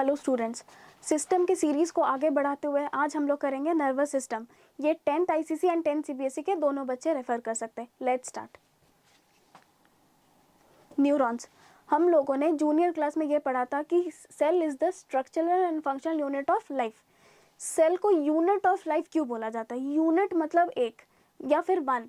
Hello students, system की series को आगे बढ़ाते हुए आज हम लोग करेंगे नर्वस सिस्टम। ये 10th ICC and 10th CBSE के दोनों बच्चे रेफर कर सकते हैं। Let's start. न्यूरॉन्स। हम लोगों ने जूनियर क्लास में ये पढ़ा था कि cell is the structural and functional unit of life. Cell को यूनिट ऑफ लाइफ क्यों बोला जाता है? यूनिट मतलब एक या फिर वन।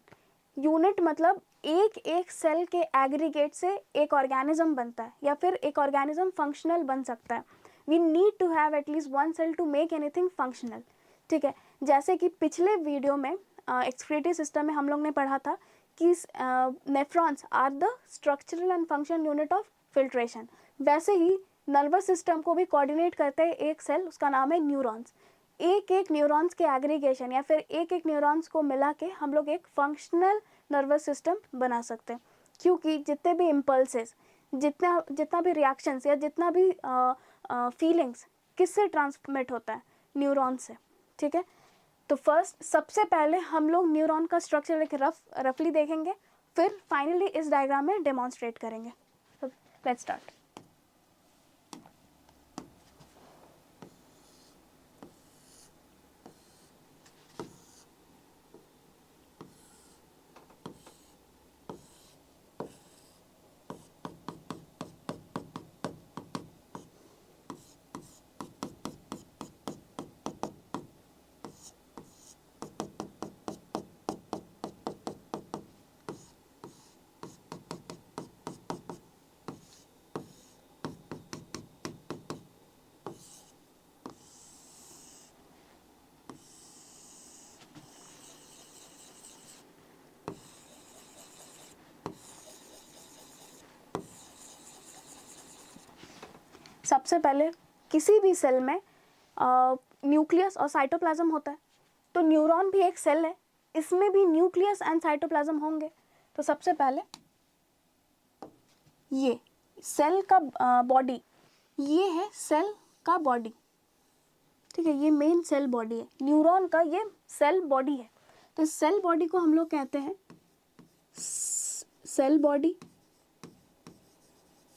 यूनिट मतलब एक एक सेल के एग्रीगेट से एक ऑर्गेनिज्म बनता है या फिर एक ऑर्गेनिज्म फंक्शनल बन सकता है। We need to have at least one cell to make anything functional. ठीक है, जैसे कि पिछले वीडियो में एक्सक्रीटरी सिस्टम में हम लोग ने पढ़ा था कि nephrons are the structural and functional unit of filtration. वैसे ही नर्वस सिस्टम को भी कोऑर्डिनेट करते हैं एक सेल, उसका नाम है न्यूरॉन्स। एक एक न्यूरॉन्स के एग्रीगेशन या फिर एक एक न्यूरॉन्स को मिला के हम लोग एक फंक्शनल नर्वस सिस्टम बना सकते हैं, क्योंकि जितने भी इम्पल्सेस, जितना भी रिएक्शंस या जितना भी फीलिंग्स किससे ट्रांसमिट होता है? न्यूरॉन से। ठीक है, तो फर्स्ट सबसे पहले हम लोग न्यूरॉन का स्ट्रक्चर एक रफली देखेंगे, फिर फाइनली इस डायग्राम में डेमोन्स्ट्रेट करेंगे। Let's start. सबसे पहले किसी भी सेल में न्यूक्लियस और साइटोप्लाज्म होता है, तो न्यूरॉन भी एक सेल है, इसमें भी न्यूक्लियस एंड साइटोप्लाज्म होंगे। तो सबसे पहले ये सेल का बॉडी, ये है सेल का बॉडी। ठीक है, ये मेन सेल बॉडी है न्यूरॉन का, ये सेल बॉडी है। तो सेल बॉडी को हम लोग कहते हैं सेल बॉडी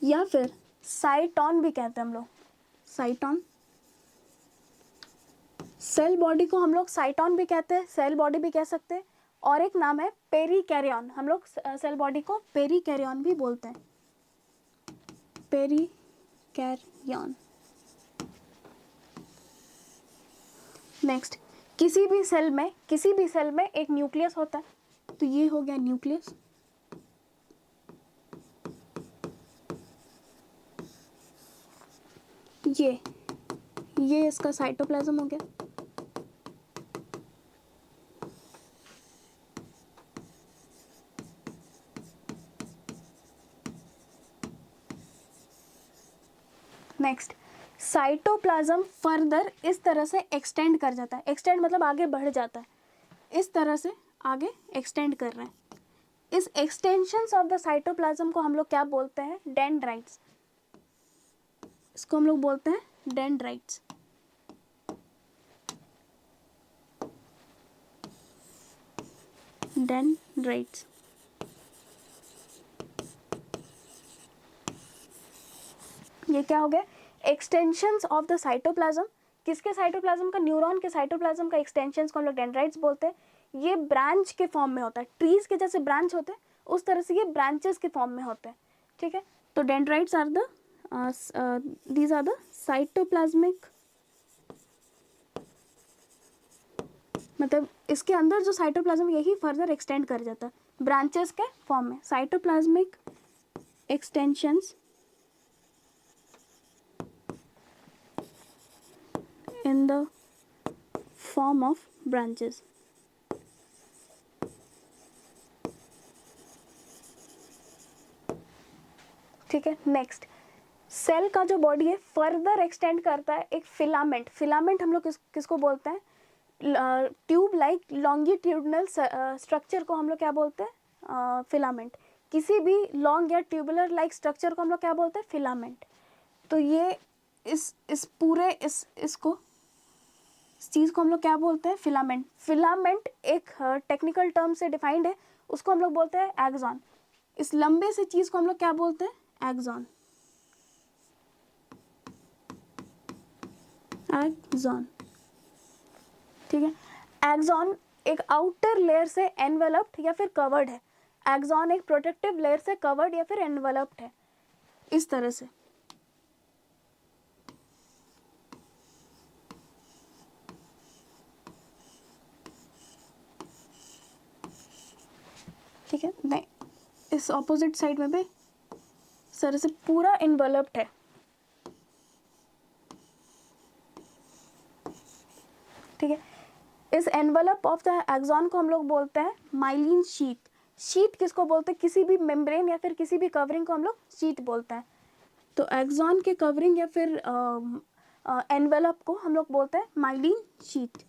या फिर साइटॉन भी कहते हैं हम लोग, साइटॉन। सेल बॉडी को हम लोग साइटॉन भी कहते हैं, सेल बॉडी भी कह सकते हैं, और एक नाम है पेरिकैरियन। हम लोग सेल बॉडी को पेरिकैरियन भी बोलते हैं, पेरिकैरियन। नेक्स्ट, किसी भी सेल में एक न्यूक्लियस होता है, तो ये हो गया न्यूक्लियस। ये इसका साइटोप्लाज्म हो गया। नेक्स्ट, साइटोप्लाज्म फर्दर इस तरह से एक्सटेंड कर जाता है। एक्सटेंड मतलब आगे बढ़ जाता है, इस तरह से आगे एक्सटेंड कर रहे हैं। इस एक्सटेंशंस ऑफ द साइटोप्लाज्म को हम लोग क्या बोलते हैं? डेंड्राइट्स। इसको हम लोग बोलते हैं डेंड्राइट्स। डेंड्राइट्स। ये क्या हो गया? Extensions of the cytoplasm. किसके साइटोप्लाज्म का? न्यूरॉन के साइटोप्लाज्म का एक्सटेंशंस को हम लोग डेंड्राइट्स बोलते हैं। ये ब्रांच के फॉर्म में होता है, ट्रीज के जैसे ब्रांच होते हैं उस तरह से ये ब्रांचेस के फॉर्म में होते हैं। ठीक है, तो dendrites are the these are the cytoplasmic, मतलब इसके अंदर जो साइटोप्लाज्म यही फर्दर एक्सटेंड कर जाता है ब्रांचेस के फॉर्म में। Cytoplasmic extensions in the form of branches. ठीक है, नेक्स्ट, सेल का जो बॉडी है फर्दर एक्सटेंड करता है एक फिलामेंट। फिलामेंट हम लोग किसको बोलते हैं? ट्यूब लाइक लॉन्गिट्यूडनल स्ट्रक्चर को हम लोग क्या बोलते हैं? फिलामेंट। किसी भी लॉन्ग या ट्यूबुलर लाइक स्ट्रक्चर को हम लोग क्या बोलते हैं? फिलामेंट। तो ये इस पूरे इसको, इस चीज़ को हम लोग क्या बोलते हैं? फिलामेंट। फिलामेंट एक टेक्निकल टर्म से डिफाइंड है, उसको हम लोग बोलते हैं एक्सॉन। इस लंबे से चीज़ को हम लोग क्या बोलते हैं? एक्सॉन। एक्सॉन, ठीक है। एक्सॉन एक आउटर लेयर से एनवेलप्ड या फिर कवर्ड है, एक्सॉन एक प्रोटेक्टिव लेयर से कवर्ड या फिर एनवेलप्ड है, इस तरह से। ठीक है, नहीं इस ऑपोजिट साइड में भी इस तरह से पूरा एनवेलप्ड है, ठीक है। इस एनवेलप ऑफ द एक्सॉन को हम लोग बोलते हैं माइलिन शीट। शीट किसको बोलते हैं, किसी भी मेम्ब्रेन या फिर किसी भी कवरिंग को हम लोग शीट बोलते हैं। तो एक्सॉन के कवरिंग या फिर एनवेलप को हम लोग बोलते हैं myelin sheath.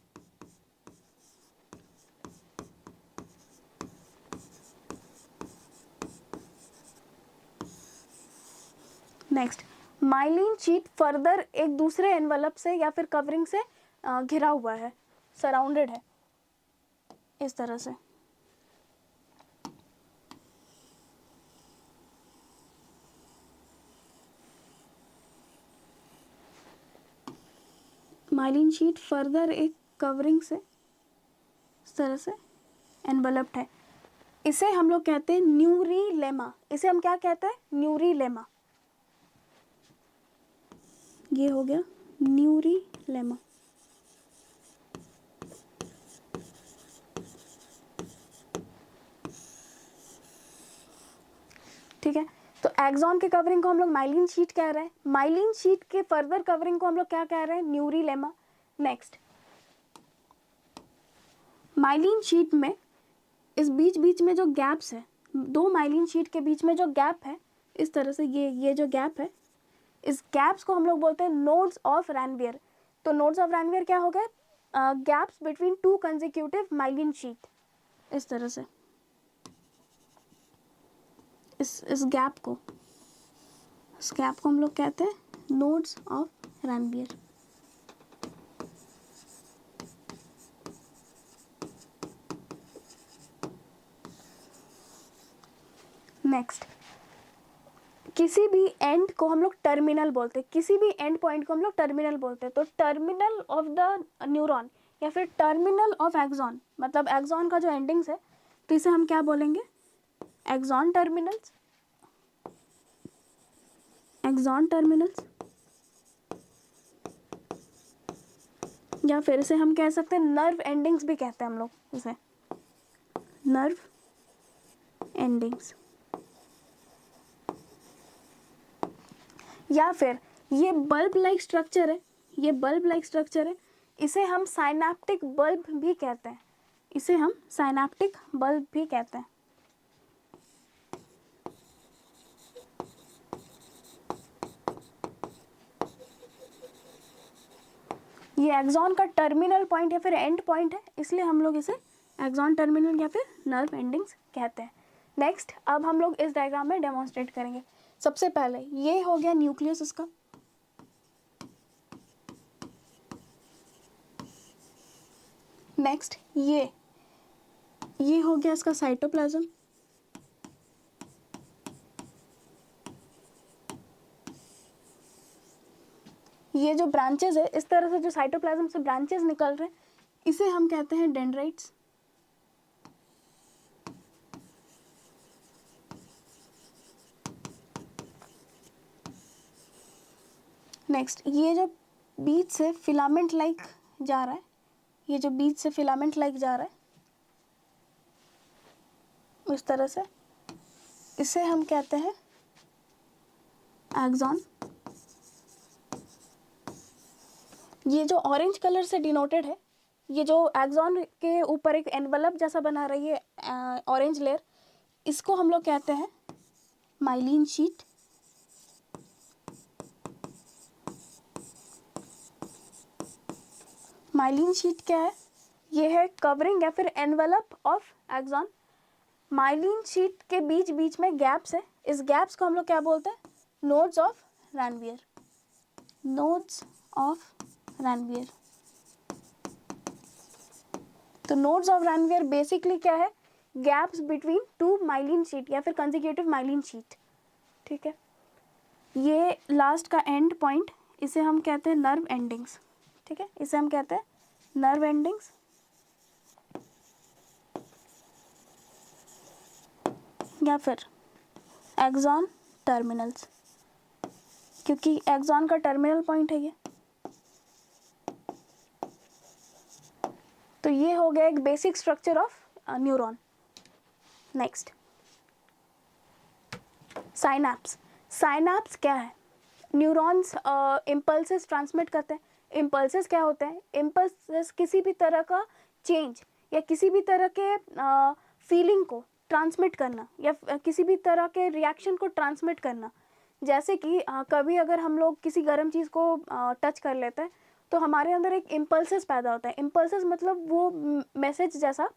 Next, myelin sheath further एक दूसरे एनवेलप से या फिर कवरिंग से घिरा हुआ है, सराउंडेड है, इस तरह से। माइलिन शीट फर्दर एक कवरिंग से इस तरह से एनवेलप्ड है, इसे हम लोग कहते हैं न्यूरीलेमा। इसे हम क्या कहते हैं, न्यूरीलेमा। ये हो गया न्यूरीलेमा। ठीक है, तो एक्सॉन के कवरिंग को हम लोग माइलिन शीट कह रहे हैं, माइलिन शीट के फर्दर कवरिंग को हम लोग क्या कह रहे हैं, न्यूरीलेमा। नेक्स्ट, माइलिन शीट में इस बीच बीच में जो गैप्स है, दो माइलिन शीट के बीच में जो गैप है, इस तरह से ये जो गैप है, इस गैप्स को हम लोग बोलते हैं नोड्स ऑफ रैनवियर। तो नोड्स ऑफ रैनवियर क्या हो गए, gaps between two consecutive myelin sheath, इस तरह से। इस गैप को हम लोग कहते हैं नोड्स ऑफ रैनवियर। नेक्स्ट, किसी भी एंड को हम लोग टर्मिनल बोलते हैं, किसी भी एंड पॉइंट को हम लोग टर्मिनल बोलते हैं। तो टर्मिनल ऑफ द न्यूरॉन या फिर टर्मिनल ऑफ एक्सॉन, मतलब एक्सॉन का जो एंडिंग्स है, तो इसे हम क्या बोलेंगे, एक्सॉन टर्मिनल्स, एक्सॉन टर्मिनल्स, या फिर इसे हम कह सकते हैं नर्व एंडिंग्स भी कहते हैं हम लोग इसे, नर्व एंडिंग्स। या फिर ये बल्ब लाइक स्ट्रक्चर है, ये बल्ब लाइक स्ट्रक्चर है, इसे हम साइनेप्टिक बल्ब भी कहते हैं, इसे हम साइनेप्टिक बल्ब भी कहते हैं। ये एक्सॉन का टर्मिनल पॉइंट या फिर एंड पॉइंट है, इसलिए हम लोग इसे एक्सॉन टर्मिनल या फिर नर्व एंडिंग्स कहते हैं। नेक्स्ट, अब हम लोग इस डायग्राम में डेमोन्स्ट्रेट करेंगे। सबसे पहले ये हो गया न्यूक्लियस इसका, नेक्स्ट ये हो गया इसका साइटोप्लाज्म, ये जो ब्रांचेस है, इस तरह से जो साइटोप्लाज्म से ब्रांचेस निकल रहे हैं, इसे हम कहते हैं डेंड्राइट्स। नेक्स्ट, ये जो बीच से फिलामेंट लाइक जा रहा है, ये जो बीच से फिलामेंट लाइक जा रहा है इस तरह से, इसे हम कहते हैं एक्सॉन। ये जो ऑरेंज कलर से डिनोटेड है, ये जो एक्सॉन के ऊपर एक एनवलप जैसा बना रही है ऑरेंज लेयर, इसको हम लोग कहते हैं माइलिन शीट। माइलिन शीट क्या है, ये है कवरिंग या फिर envelope of axon. Myelin sheath के बीच बीच में गैप्स है, इस गैप्स को हम लोग क्या बोलते हैं, nodes of Ranvier, nodes of Ranvier. तो नोड्स ऑफ रैनवियर बेसिकली क्या है, gaps between two myelin sheath या फिर कंसेक्यूटिव माइलिन शीट। ठीक है, ये लास्ट का एंड पॉइंट, इसे हम कहते हैं नर्व एंडिंग्स। ठीक है, इसे हम कहते हैं नर्व एंडिंग्स या फिर एक्सॉन टर्मिनल्स, क्योंकि एक्सॉन का टर्मिनल पॉइंट है ये। तो ये हो गया एक basic structure of neuron. Next, synapse. Synapse क्या है? न्यूरॉन्स इम्पल्सेस ट्रांसमिट करते हैं। इम्पल्सेस क्या होते हैं? इम्पल्सेस किसी भी तरह का चेंज या किसी भी तरह के फीलिंग को ट्रांसमिट करना या किसी भी तरह के रिएक्शन को ट्रांसमिट करना। जैसे कि कभी अगर हम लोग किसी गर्म चीज़ को टच कर लेते हैं तो हमारे अंदर एक इम्पल्सेस पैदा होता है। इम्पल्सेस मतलब वो मैसेज जैसा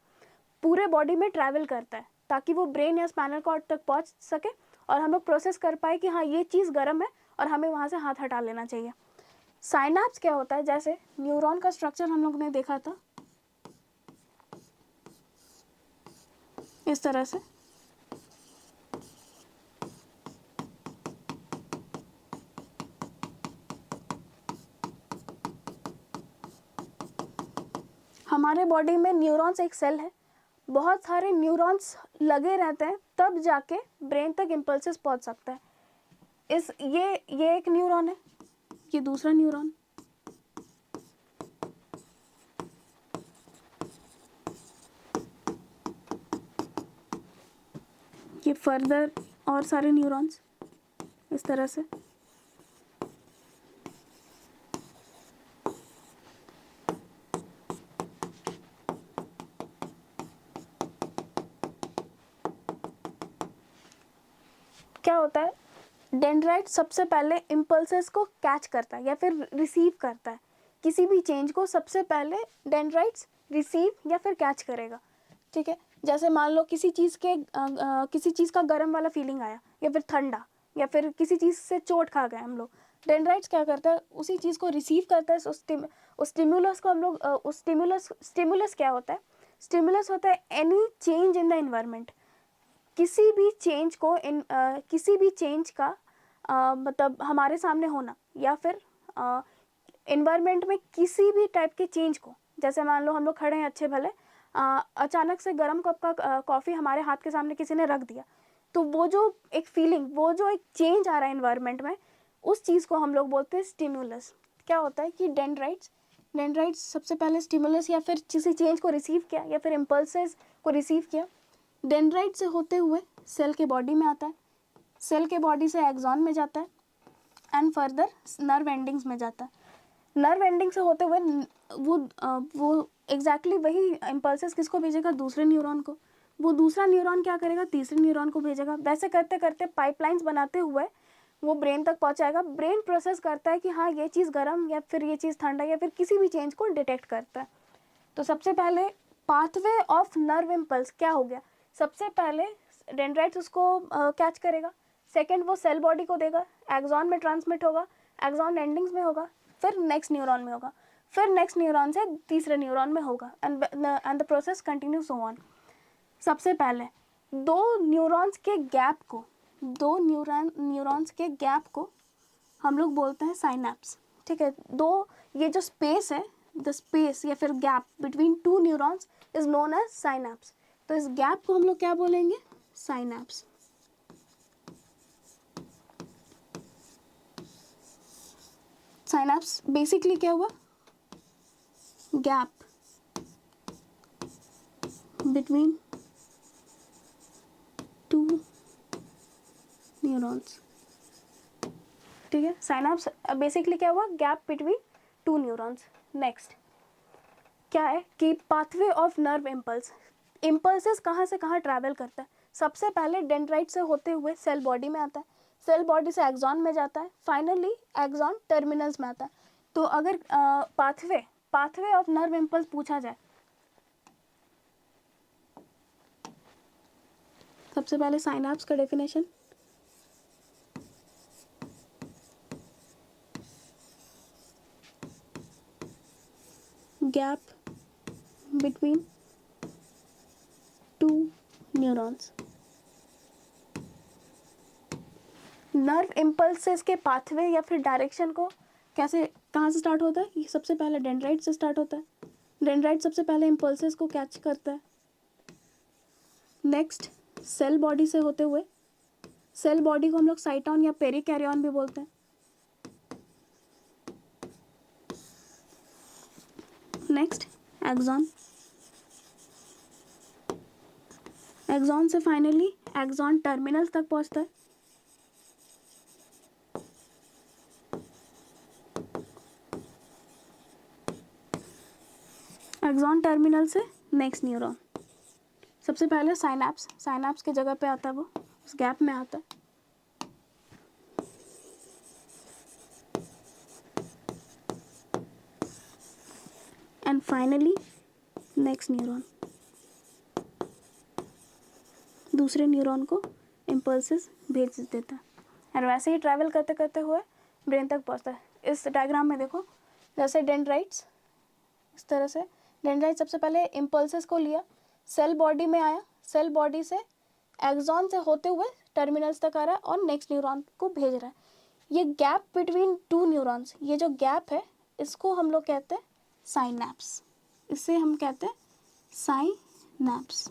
पूरे बॉडी में ट्रैवल करता है ताकि वो ब्रेन या स्पाइनल कॉर्ड तक पहुंच सके और हम लोग प्रोसेस कर पाए कि हाँ ये चीज़ गर्म है और हमें वहाँ से हाथ हटा लेना चाहिए। साइनैप्स क्या होता है? जैसे न्यूरॉन का स्ट्रक्चर हम लोग ने देखा था इस तरह से। हमारे बॉडी में न्यूरॉन्स एक सेल है, बहुत सारे न्यूरॉन्स लगे रहते हैं तब जाके ब्रेन तक इम्पल्सेस पहुंच सकता है। ये एक न्यूरॉन है, ये दूसरा न्यूरॉन, ये फर्दर और सारे न्यूरॉन्स इस तरह से। क्या होता है? डेंड्राइट सबसे पहले इम्पल्सेस को कैच करता है या फिर रिसीव करता है। किसी भी चेंज को सबसे पहले डेंड्राइट्स रिसीव या फिर कैच करेगा। ठीक है, जैसे मान लो किसी चीज़ का गर्म वाला फीलिंग आया या फिर ठंडा या फिर किसी चीज़ से चोट खा गए हम लोग, डेंड्राइट्स क्या करता है? उसी चीज़ को रिसीव करता है। उस स्टिमुलस को हम लोग उस स्टिमुलस क्या होता है? स्टिमुलस होता है any change in the environment. किसी भी चेंज का मतलब हमारे सामने होना या फिर इन्वायरमेंट में किसी भी टाइप के चेंज को, जैसे मान लो हम लोग खड़े हैं अच्छे भले, अचानक से गर्म कप का कॉफ़ी हमारे हाथ के सामने किसी ने रख दिया, तो वो जो एक फीलिंग, वो जो एक चेंज आ रहा है इन्वायरमेंट में, उस चीज़ को हम लोग बोलते हैं स्टिमुलस। क्या होता है कि डेंड्राइट्स सबसे पहले स्टिमुलस या फिर किसी चेंज को रिसीव किया या फिर इम्पल्सेस को रिसीव किया, डेंड्राइट से होते हुए सेल के बॉडी में आता है, सेल के बॉडी से एक्सॉन में जाता है एंड फर्दर नर्व एंडिंग्स में जाता है। नर्व एंडिंग से होते हुए वो एग्जैक्टली वही इम्पल्सेस किसको भेजेगा? दूसरे न्यूरॉन को। वो दूसरा न्यूरॉन क्या करेगा? तीसरे न्यूरॉन को भेजेगा। वैसे करते करते पाइपलाइंस बनाते हुए वो ब्रेन तक पहुंचाएगा। ब्रेन प्रोसेस करता है कि हाँ ये चीज़ गर्म या फिर ये चीज़ ठंडा या फिर किसी भी चेंज को डिटेक्ट करता है। तो सबसे पहले पाथवे ऑफ नर्व इम्पल्स क्या हो गया? सबसे पहले डेंड्राइट्स उसको कैच करेगा, सेकंड वो सेल बॉडी को देगा, एक्सॉन में ट्रांसमिट होगा, एक्सॉन एंडिंग्स में होगा, फिर नेक्स्ट न्यूरॉन में होगा, फिर नेक्स्ट न्यूरॉन से तीसरे न्यूरॉन में होगा and the process continue so on. सबसे पहले दो न्यूरॉन्स के गैप को हम लोग बोलते हैं साइनैप्स। ठीक है, ये जो स्पेस है, द स्पेस या फिर gap between two neurons is known as synapse. तो इस गैप को हम लोग क्या बोलेंगे? साइनैप्स। साइनैप्स बेसिकली क्या हुआ? Gap between two neurons. ठीक है, साइनैप्स बेसिकली क्या हुआ? Gap between two neurons. Next क्या है कि pathway of nerve impulse. Impulses कहाँ से कहाँ ट्रैवल करता है? सबसे पहले डेंड्राइट से होते हुए सेल बॉडी में आता है, सेल बॉडी से एक्सॉन में जाता है, फाइनली एक्सॉन टर्मिनल्स में आता है। तो अगर पाथवे ऑफ नर्व इम्पल्स पूछा जाए, सबसे पहले साइनैप्स का definition, gap between two neurons. Nerve impulses के पाथवे या फिर डायरेक्शन को कैसे कहाँ से स्टार्ट होता है? ये सबसे पहले डेंड्राइट से स्टार्ट होता है. डेंड्राइट सबसे पहले इम्पल्सेस को कैच करता है. नेक्स्ट सेल बॉडी से होते हुए, सेल बॉडी को हम लोग साइटॉन या पेरिकैरियन भी बोलते हैं. Next axon. एक्सॉन से फाइनली एक्सॉन टर्मिनल्स तक पहुंचता है. एक्सॉन टर्मिनल से नेक्स्ट न्यूरॉन. सबसे पहले साइनैप्स. साइनैप्स की जगह पे आता है, वो उस गैप में आता है. And finally next neuron. दूसरे न्यूरॉन को इम्पल्सेस भेज देता है और वैसे ही ट्रैवल करते करते हुए ब्रेन तक पहुंचता है. इस डायग्राम में देखो, जैसे डेंड्राइट्स, इस तरह से डेंड्राइट सबसे पहले इम्पल्सेस को लिया, सेल बॉडी में आया, सेल बॉडी से एक्सॉन से होते हुए टर्मिनल्स तक आ रहा है और नेक्स्ट न्यूरॉन को भेज रहा है. ये गैप बिटवीन टू न्यूरॉन्स, ये जो गैप है इसको हम लोग कहते हैं साइनैप्स. इसे हम कहते हैं साइनैप्स.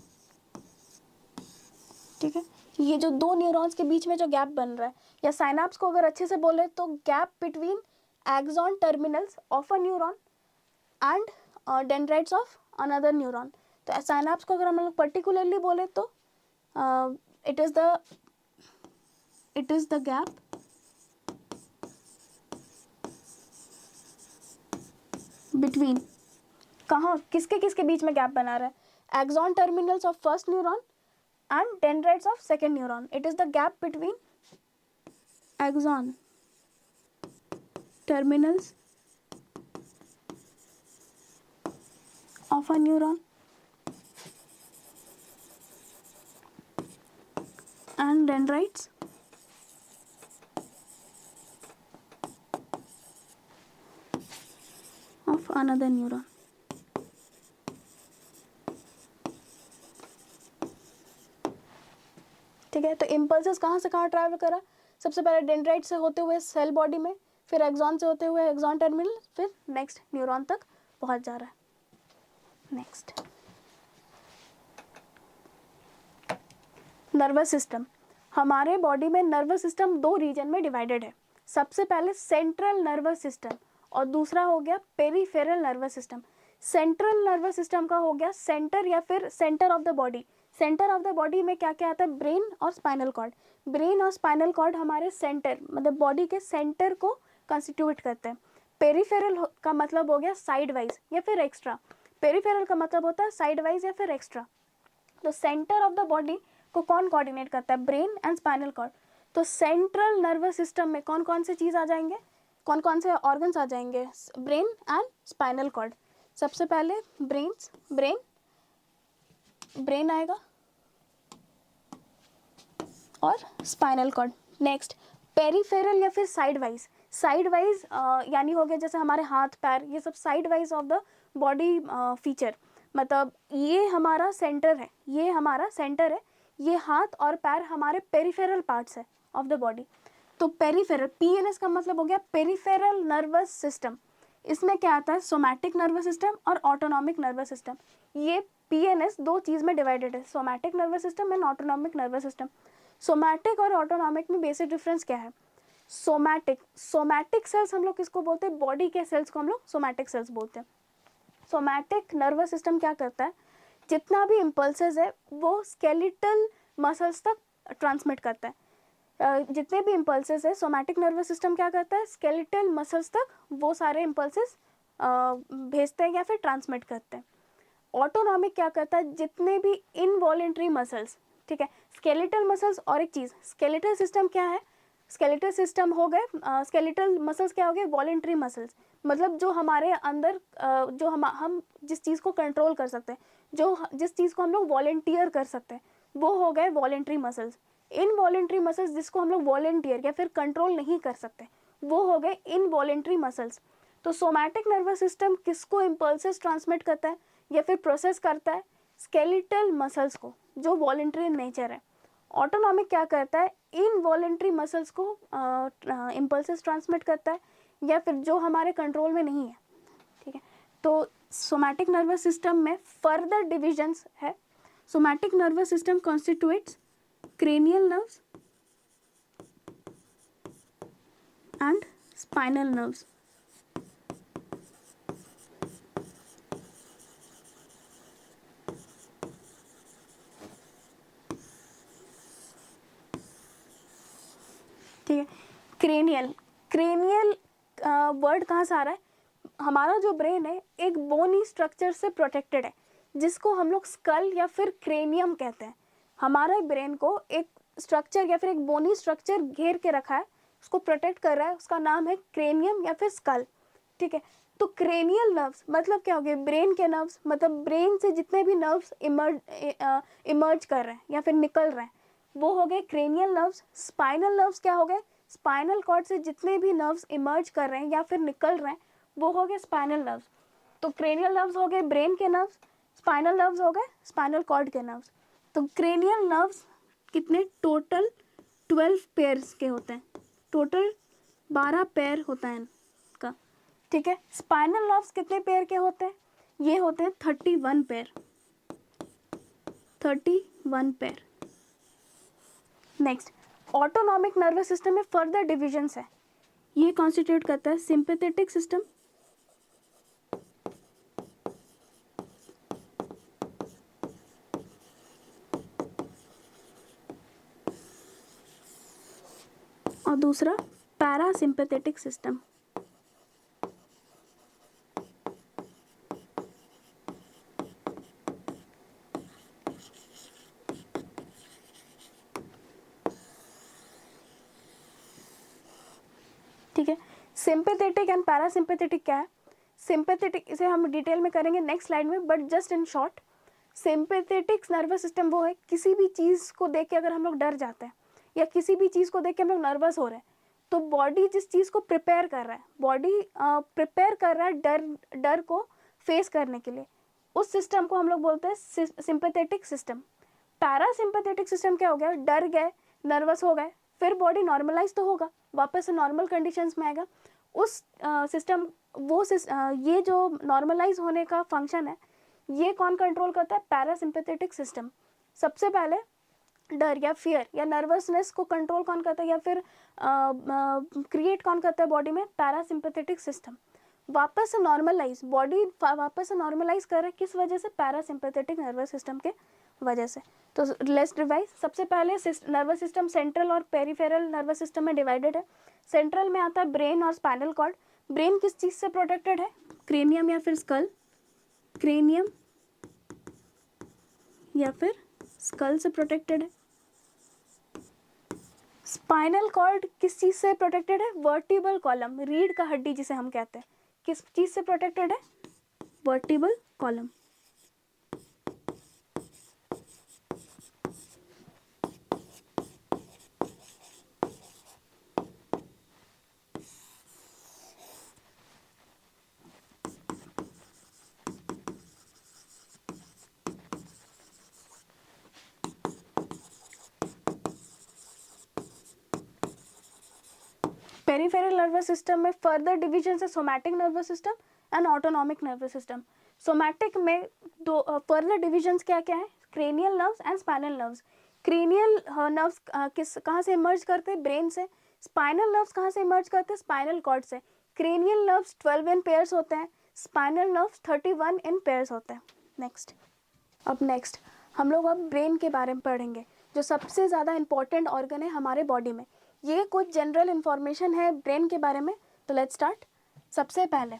ठीक है, ये जो दो न्यूरॉन्स के बीच में जो गैप बन रहा है, या साइनैप्स को अगर अच्छे से बोले तो gap between axon terminals of a neuron and dendrites of another neuron. तो साइनैप्स को अगर हम लोग पर्टिकुलरली बोले तो it is the gap between, कहाँ, किसके किसके बीच में गैप बना रहा है? Axon terminals of first neuron and dendrites of second neuron. It is the gap between axon terminals of a neuron and dendrites of another neuron. ठीक है, तो इम्पल्सेस कहाँ से कहाँ ट्रैवल करा? सबसे पहले डेंड्राइट से होते हुए सेल बॉडी में, फिर एक्सॉन से होते हुए एक्सॉन टर्मिनल, फिर नेक्स्ट न्यूरॉन तक पहुंच जा रहा है. Next nervous system. हमारे बॉडी में नर्वस सिस्टम दो रीजन में डिवाइडेड है. सबसे पहले सेंट्रल नर्वस सिस्टम और दूसरा हो गया peripheral nervous system. Central nervous system का हो गया सेंटर या फिर centre of the body. Centre of the body में क्या क्या आता है? ब्रेन और स्पाइनल कॉर्ड. ब्रेन और स्पाइनल कॉर्ड हमारे सेंटर, मतलब बॉडी के सेंटर को कंस्टिट्यूट करते हैं. पेरिफेरल का मतलब हो गया साइड वाइज या फिर एक्स्ट्रा. पेरिफेरल का मतलब होता है साइड वाइज या फिर एक्स्ट्रा. तो सेंटर ऑफ द बॉडी को कौन कोऑर्डिनेट करता है? Brain and spinal cord. तो सेंट्रल नर्वस सिस्टम में कौन कौन से चीज़ आ जाएंगे, कौन कौन से ऑर्गन्स आ जाएंगे? Brain and spinal cord. सबसे पहले ब्रेन आएगा और स्पाइनल कॉर्ड. नेक्स्ट पेरिफेरल या फिर साइड वाइज. साइड वाइज यानी हो गया जैसे हमारे हाथ पैर, ये सब side wise of the body feature. मतलब ये हमारा सेंटर है, ये हमारा सेंटर है, ये हाथ और पैर हमारे पेरिफेरल पार्ट्स है ऑफ द बॉडी. तो पेरिफेरल, पीएनएस का मतलब हो गया पेरिफेरल नर्वस सिस्टम. इसमें क्या आता है? सोमैटिक नर्वस सिस्टम और ऑटोनॉमिक नर्वस सिस्टम. ये पीएनएस दो चीज़ में डिवाइडेड है, somatic nervous system and autonomic nervous system. Somatic और ऑटोनॉमिक में बेसिक डिफरेंस क्या है? सोमैटिक सेल्स हम लोग किसको बोलते हैं? बॉडी के सेल्स को हम लोग सोमैटिक सेल्स बोलते हैं. सोमैटिक नर्वस सिस्टम क्या करता है? जितना भी इम्पल्सेस है वो स्केलेटल मसल्स तक ट्रांसमिट करता है. जितने भी इम्पल्सेस है, सोमैटिक नर्वस सिस्टम क्या करता है? स्केलेटल मसल्स तक वो सारे इम्पल्सेस भेजते हैं या फिर ट्रांसमिट करते हैं. ऑटोनॉमिक क्या करता है? जितने भी इनवॉलेंट्री मसल्स, ठीक है, स्केलेटल मसल्स और एक चीज़, स्केलेटल सिस्टम क्या है? स्केलेटल सिस्टम हो गए, स्केलेटल मसल्स क्या हो गए? Voluntary muscles. मतलब जो हमारे अंदर जो हम जिस चीज़ को कंट्रोल कर सकते हैं, जिस चीज़ को हम लोग वॉलेंटियर कर सकते हैं, वो हो गए वॉलेंट्री मसल्स. इनवॉलेंट्री मसल्स जिसको हम लोग वॉलेंटियर या फिर कंट्रोल नहीं कर सकते, वो हो गए इनवॉलेंट्री मसल्स. तो सोमैटिक नर्वस सिस्टम किसको इम्पल्सेस ट्रांसमिट करता है या फिर प्रोसेस करता है? स्केलेटल मसल्स को, जो वॉलेंट्री नेचर है. ऑटोनॉमिक क्या करता है? इनवॉलेंट्री मसल्स को इम्पल्सेस ट्रांसमिट करता है. या फिर जो हमारे कंट्रोल में नहीं है, ठीक है। तो सोमैटिक नर्वस सिस्टम में फर्दर डिविजन्स है। Somatic nervous system constituents cranial nerves and spinal nerves. ठीक है। क्रेनियल वर्ड कहाँ से आ रहा है? हमारा जो ब्रेन है एक बोनी स्ट्रक्चर से प्रोटेक्टेड है, जिसको हम लोग स्कल या फिर क्रेनियम कहते हैं। हमारे ब्रेन को एक स्ट्रक्चर या फिर एक बोनी स्ट्रक्चर घेर के रखा है, उसको प्रोटेक्ट कर रहा है, उसका नाम है क्रेनियम या फिर स्कल, ठीक है। तो क्रेनियल नर्व्स मतलब क्या हो गए? ब्रेन के नर्व्स, मतलब ब्रेन से जितने भी नर्व्स इमर्ज कर रहे हैं या फिर निकल रहे हैं वो हो गए क्रेनियल नर्व्स। स्पाइनल नर्व्स क्या हो गए? स्पाइनल कॉर्ड से जितने भी नर्व्स इमर्ज कर रहे हैं या फिर निकल रहे हैं वो हो गए स्पाइनल नर्व्स। तो क्रेनियल नर्व्स हो गए ब्रेन के नर्व्स, स्पाइनल नर्व्स हो गए स्पाइनल कॉर्ड के नर्व्स। तो क्रेनियल नर्व्स कितने? टोटल 12 पेयर्स के होते हैं, टोटल 12 पेयर होता है इनका, ठीक है। स्पाइनल नर्व्स कितने पेयर के होते हैं? ये होते हैं 31 pair, 31 pair. Next, autonomic nervous system में फर्दर डिविजन्स है। ये कॉन्स्टिट्यूट करता है सिंपैथेटिक सिस्टम, और दूसरा पैरासिम्पैथेटिक सिस्टम। ठीक है। सिंपैथेटिक एंड पैरासिम्पैथेटिक क्या है? सिंपैथेटिक इसे हम डिटेल में करेंगे नेक्स्ट स्लाइड में, but just in short, sympathetic nervous system वो है किसी भी चीज़ को देख के अगर हम लोग डर जाते हैं या किसी भी चीज़ को देख के हम लोग नर्वस हो रहे हैं, तो बॉडी जिस चीज़ को प्रिपेयर कर रहा है, बॉडी प्रिपेयर कर रहा है डर को फेस करने के लिए, उस सिस्टम को हम लोग बोलते हैं सिंपैथेटिक सिस्टम। पैरासिम्पैथेटिक सिस्टम क्या हो गया? डर गए, नर्वस हो गए, फिर बॉडी नॉर्मलाइज तो होगा, वापस से नॉर्मल कंडीशंस में आएगा। उस सिस्टम ये जो नॉर्मलाइज होने का फंक्शन है ये कौन कंट्रोल करता है? Parasympathetic system. सबसे पहले डर या फियर या नर्वसनेस को कंट्रोल कौन करता है या फिर क्रिएट कौन करता है बॉडी में? Parasympathetic system. वापस से नॉर्मलाइज, बॉडी वापस से नॉर्मलाइज कर रहा है किस वजह से? पैरासिम्पैथेटिक नर्वस सिस्टम के वजह से। तो लेट्स रिवाइज। सबसे पहले नर्वस सिस्टम सेंट्रल और पेरिफेरल नर्वस सिस्टम में डिवाइडेड है। सेंट्रल में आता है ब्रेन और स्पाइनल कॉर्ड। ब्रेन किस चीज़ से प्रोटेक्टेड है? क्रेनियम या फिर स्कल, क्रेनियम या फिर स्कल से प्रोटेक्टेड है। स्पाइनल कॉर्ड किस चीज़ से प्रोटेक्टेड है? वर्टिबल कॉलम, रीढ़ का हड्डी जिसे हम कहते हैं, किस चीज़ से प्रोटेक्टेड है? Vertebral column. Peripheral nervous system में फर्दर डिविजन है somatic nervous system and autonomic nervous system. Somatic में दो फर्दर डिविजन्स क्या क्या है? Cranial nerves and spinal nerves. Cranial nerves कहाँ से इमर्ज करते हैं? ब्रेन से। स्पाइनल नर्व्स कहाँ से इमर्ज करते हैं? स्पाइनल कॉर्ड से। क्रेनियल नर्व्स 12 इन पेयर्स होते हैं, स्पाइनल नर्व्स 31 इन पेयर्स होते हैं। नेक्स्ट हम लोग अब ब्रेन के बारे में पढ़ेंगे, जो सबसे ज़्यादा इंपॉर्टेंट ऑर्गन है हमारे बॉडी में। ये कुछ जनरल इंफॉर्मेशन है ब्रेन के बारे में, तो लेट्स स्टार्ट। सबसे पहले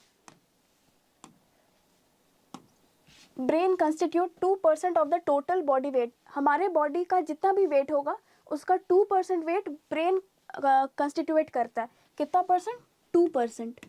brain constitute 2% of the total body weight. हमारे बॉडी का जितना भी वेट होगा उसका 2% वेट ब्रेन कंस्टिट्यूट करता है। कितना परसेंट? 2%,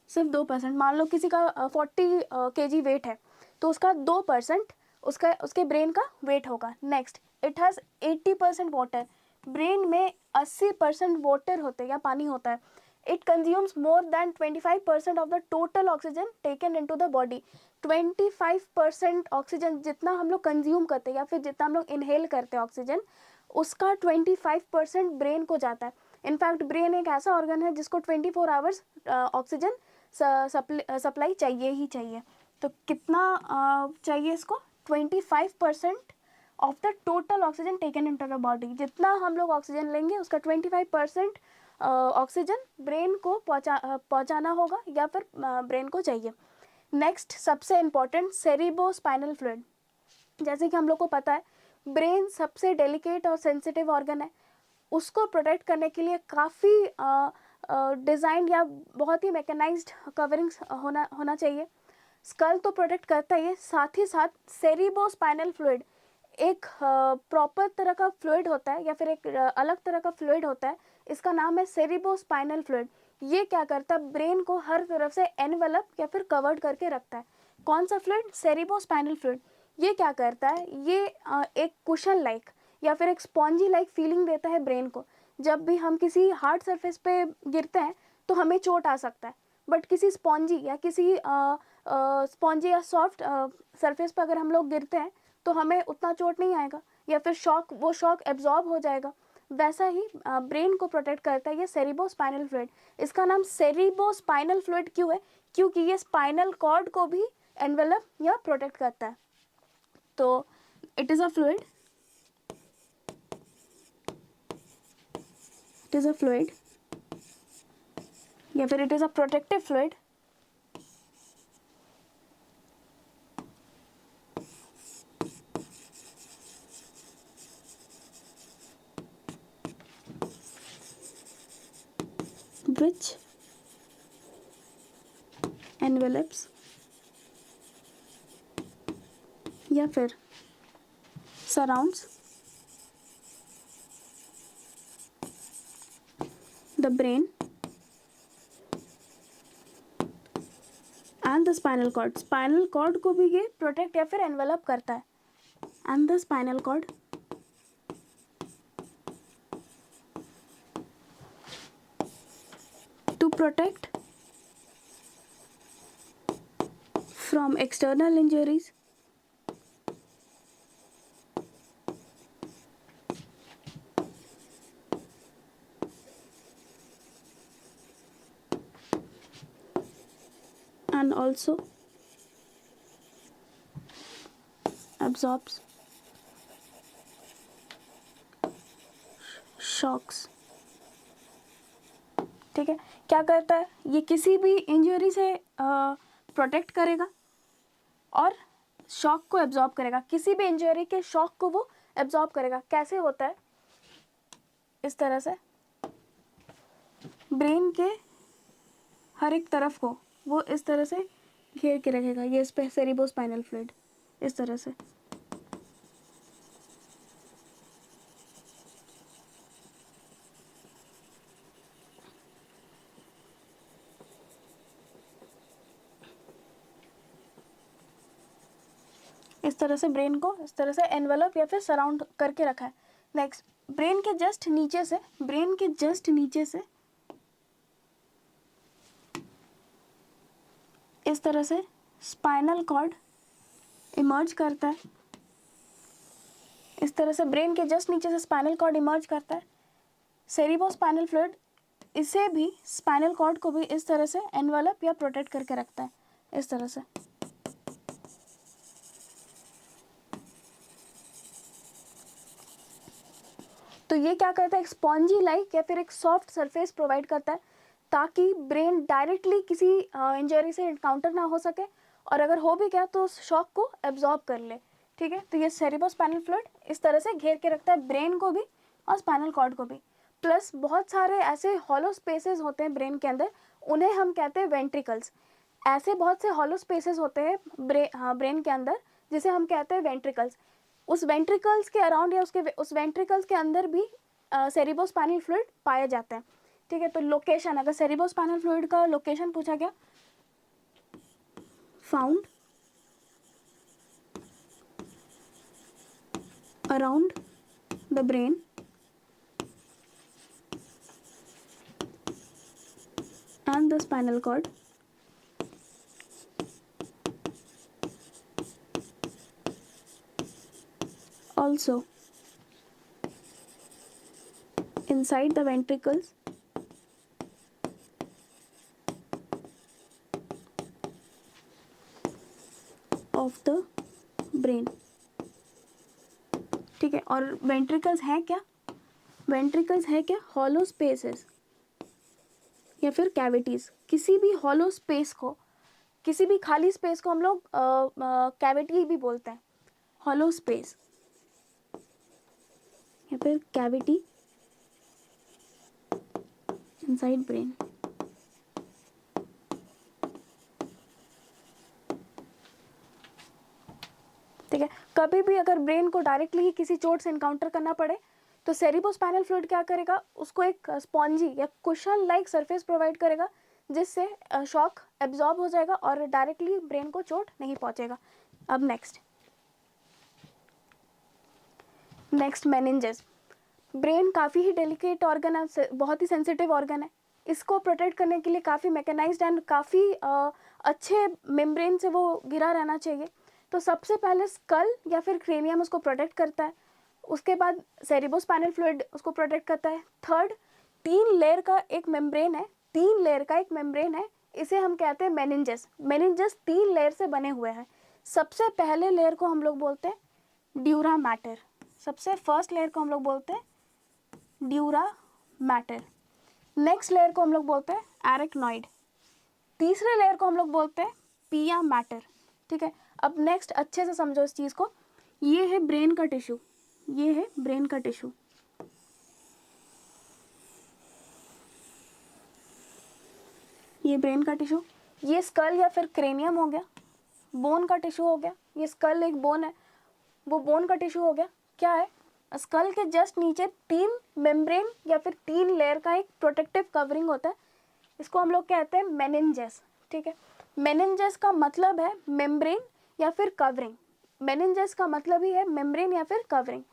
सिर्फ 2%। मान लो किसी का 40 kg वेट है तो उसका 2% उसके ब्रेन का वेट होगा। Next, it has 80% water. Brain में 80% वाटर होते हैं या पानी होता है। It consumes more than 25% of the total oxygen taken into the body. 25% oxygen जितना हम लोग कंज्यूम करते हैं या फिर जितना हम लोग इनहेल करते हैं ऑक्सीजन, उसका 25% ब्रेन को जाता है। इनफैक्ट ब्रेन एक ऐसा ऑर्गन है जिसको 24 आवर्स ऑक्सीजन सप्लाई चाहिए ही चाहिए। तो कितना चाहिए इसको? 25% of the total oxygen taken into the body. जितना हम लोग ऑक्सीजन लेंगे उसका 25% ऑक्सीजन ब्रेन को पहुंचाना होगा या फिर ब्रेन को चाहिए। नेक्स्ट सबसे इम्पॉर्टेंट, सेरिब्रोस्पाइनल फ्लूइड। जैसे कि हम लोग को पता है ब्रेन सबसे डेलिकेट और सेंसिटिव ऑर्गन है, उसको प्रोटेक्ट करने के लिए काफ़ी डिज़ाइन या बहुत ही मैकेनाइज्ड कवरिंग्स होना चाहिए। स्कल तो प्रोटेक्ट करता ही है, साथ ही साथ सेरिब्रोस्पाइनल फ्लूइड एक प्रॉपर तरह का फ्लूइड होता है या फिर एक अलग तरह का फ्लूइड होता है, इसका नाम है सेरिब्रोस्पाइनल फ्लूइड। ये क्या करता है? ब्रेन को हर तरफ से एनवेलप या फिर कवर्ड करके रखता है। कौन सा फ्लूइड? Cerebrospinal fluid. ये क्या करता है? ये एक कुशन लाइक या फिर एक स्पॉन्जी लाइक फीलिंग देता है ब्रेन को। जब भी हम किसी हार्ड सरफेस पे गिरते हैं तो हमें चोट आ सकता है, बट किसी स्पॉन्जी या सॉफ्ट सरफेस पर अगर हम लोग गिरते हैं तो हमें उतना चोट नहीं आएगा या फिर वो शॉक एब्जॉर्ब हो जाएगा। वैसा ही ब्रेन को प्रोटेक्ट करता है ये सेरिब्रोस्पाइनल फ्लूइड। इसका नाम सेरिब्रोस्पाइनल फ्लूइड क्यों है? क्योंकि ये स्पाइनल कॉर्ड को भी एनवेलप या प्रोटेक्ट करता है। तो इट इज़ अ फ्लूइड, या फिर it is a protective fluid which envelops या फिर surrounds the brain and the spinal cord। Spinal cord को भी ये प्रोटेक्ट या फिर एनवेलप करता है। and the spinal cord to protect from external injuries and also absorbs shocks। ठीक है, क्या करता है? ये किसी भी इंजरी से प्रोटेक्ट करेगा और शॉक को एब्जॉर्ब करेगा। किसी भी इंजरी के शॉक को वो एब्जॉर्ब करेगा। कैसे होता है? इस तरह से ब्रेन के हर एक तरफ को वो इस तरह से घेर के रखेगा। ये इस पे सेरिब्रोस्पाइनल फ्लूइड इस तरह से। इस तरह से ब्रेन को इस तरह से एनवेलप या फिर सराउंड करके रखा है। नेक्स्ट, ब्रेन के जस्ट नीचे से इस तरह से स्पाइनल कॉर्ड इमर्ज करता है। इस तरह से ब्रेन के जस्ट नीचे से स्पाइनल कॉर्ड इमर्ज करता है। सेरिब्रोस्पाइनल फ्लूइड इसे भी, स्पाइनल कॉर्ड को भी इस तरह से एनवेलप या प्रोटेक्ट करके रखता है, इस तरह से। तो ये क्या करता है? एक स्पॉन्जी लाइक या फिर एक सॉफ्ट सरफेस प्रोवाइड करता है ताकि ब्रेन डायरेक्टली किसी इंजरी से इनकाउंटर ना हो सके, और अगर हो भी गया तो उस शॉक को एब्जॉर्ब कर ले। ठीक है, तो ये सेरिब्रोस्पाइनल फ्लूइड इस तरह से घेर के रखता है ब्रेन को भी और स्पाइनल कॉर्ड को भी। प्लस बहुत सारे ऐसे हॉलो स्पेसेस होते हैं ब्रेन के अंदर, उन्हें हम कहते हैं वेंट्रिकल्स। ऐसे बहुत से हॉलो स्पेसेस होते हैं ब्रेन के अंदर जिसे हम कहते हैं वेंट्रिकल्स। उस वेंट्रिकल्स के अराउंड या उस वेंट्रिकल्स के अंदर भी सेरिब्रोस्पाइनल फ्लूइड पाया जाता है। ठीक है, तो लोकेशन, अगर सेरिब्रोस्पाइनल फ्लूइड का लोकेशन पूछा गया, found around the brain and the spinal cord, also in inside the ventricles of the brain. ठीक है, और वेंट्रिकल्स हैं क्या? वेंट्रिकल्स है क्या? हॉलो स्पेसेस या फिर कैविटीज। किसी भी हॉलो स्पेस को, किसी भी खाली स्पेस को हम लोग कैविटी भी बोलते हैं, हॉलो स्पेस या फिर कैविटी इनसाइड ब्रेन। ठीक है, कभी भी अगर ब्रेन को डायरेक्टली ही किसी चोट से इनकाउंटर करना पड़े तो सेरिब्रोस्पाइनल फ्लूइड क्या करेगा, उसको एक स्पॉन्जी या कुशन लाइक सरफेस प्रोवाइड करेगा जिससे शॉक एब्जॉर्ब हो जाएगा और डायरेक्टली ब्रेन को चोट नहीं पहुंचेगा। अब नेक्स्ट मेनिंजेस। ब्रेन काफ़ी ही डेलिकेट ऑर्गन है, बहुत ही सेंसिटिव ऑर्गन है। इसको प्रोटेक्ट करने के लिए काफ़ी मैकेनाइज्ड एंड काफ़ी अच्छे मेम्ब्रेन से वो घिरा रहना चाहिए। तो सबसे पहले स्कल या फिर क्रेनियम उसको प्रोटेक्ट करता है, उसके बाद सेरिब्रोस्पाइनल फ्लूइड उसको प्रोटेक्ट करता है। थर्ड, 3 लेयर का एक मेम्ब्रेन है, 3 लेयर का एक मेम्ब्रेन है, इसे हम कहते हैं मेनिंजेस। मेनिंजेस 3 लेयर से बने हुए हैं। सबसे पहले लेयर को हम लोग बोलते हैं ड्यूरा मैटर, सबसे फर्स्ट लेयर को हम लोग बोलते हैं ड्यूरा मैटर। नेक्स्ट लेयर को हम लोग बोलते हैं एरेक्नॉइड, तीसरे लेयर को हम लोग बोलते हैं पिया मैटर। ठीक है, अब नेक्स्ट अच्छे से समझो इस चीज़ को। ये है ब्रेन का टिश्यू, ये है ब्रेन का टिश्यू। ये ब्रेन का टिश्यू, ये स्कल या फिर क्रेनियम हो गया, बोन का टिश्यू हो गया। ये स्कल एक बोन है, वो बोन का टिश्यू हो गया। क्या है, स्कल के जस्ट नीचे 3 मेम्ब्रेन या फिर 3 लेयर का एक प्रोटेक्टिव कवरिंग होता है, इसको हम लोग कहते हैं मेनिंजेस। ठीक है, मेनिंजेस का मतलब है मेम्ब्रेन या फिर कवरिंग। मेनिंजेस का मतलब ही है मेम्ब्रेन या फिर कवरिंग।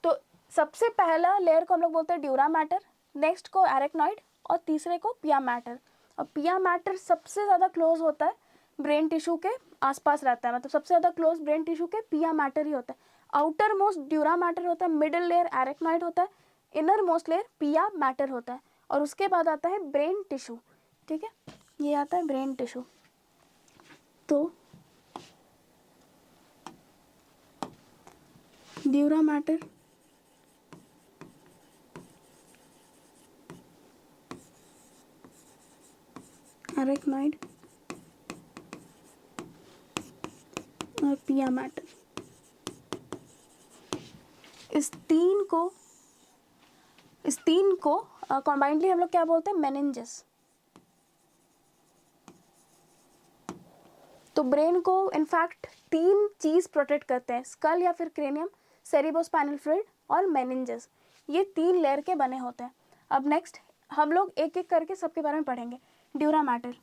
तो सबसे पहला लेयर को हम लोग बोलते हैं ड्यूरा मैटर, नेक्स्ट को एरेक्नॉइड और तीसरे को पिया मैटर। और पिया मैटर सबसे ज़्यादा क्लोज होता है ब्रेन टिश्यू के आसपास रहता है, मतलब सबसे ज़्यादा क्लोज ब्रेन टिश्यू के पिया मैटर ही होता है। आउटर मोस्ट ड्यूरा मैटर होता है, मिडिल लेयर एरेक्नॉइड होता है, इनर मोस्ट लेयर पिया मैटर होता है, और उसके बाद आता है ब्रेन टिश्यू। ठीक है, ये आता है ब्रेन टिश्यू। तो ड्यूरा मैटर, एरेक्नॉइड और पिया मैटर, इस तीन को कॉम्बाइंडली हम लोग क्या बोलते हैं, मेनिंजेस। तो ब्रेन को इनफैक्ट 3 चीज़ प्रोटेक्ट करते हैं, स्कल या फिर क्रेनियम, सेरिब्रोस्पाइनल फ्लूइड और मेनिंजेस। ये 3 लेयर के बने होते हैं। अब नेक्स्ट हम लोग एक एक करके सबके बारे में पढ़ेंगे। ड्यूरा मैटर,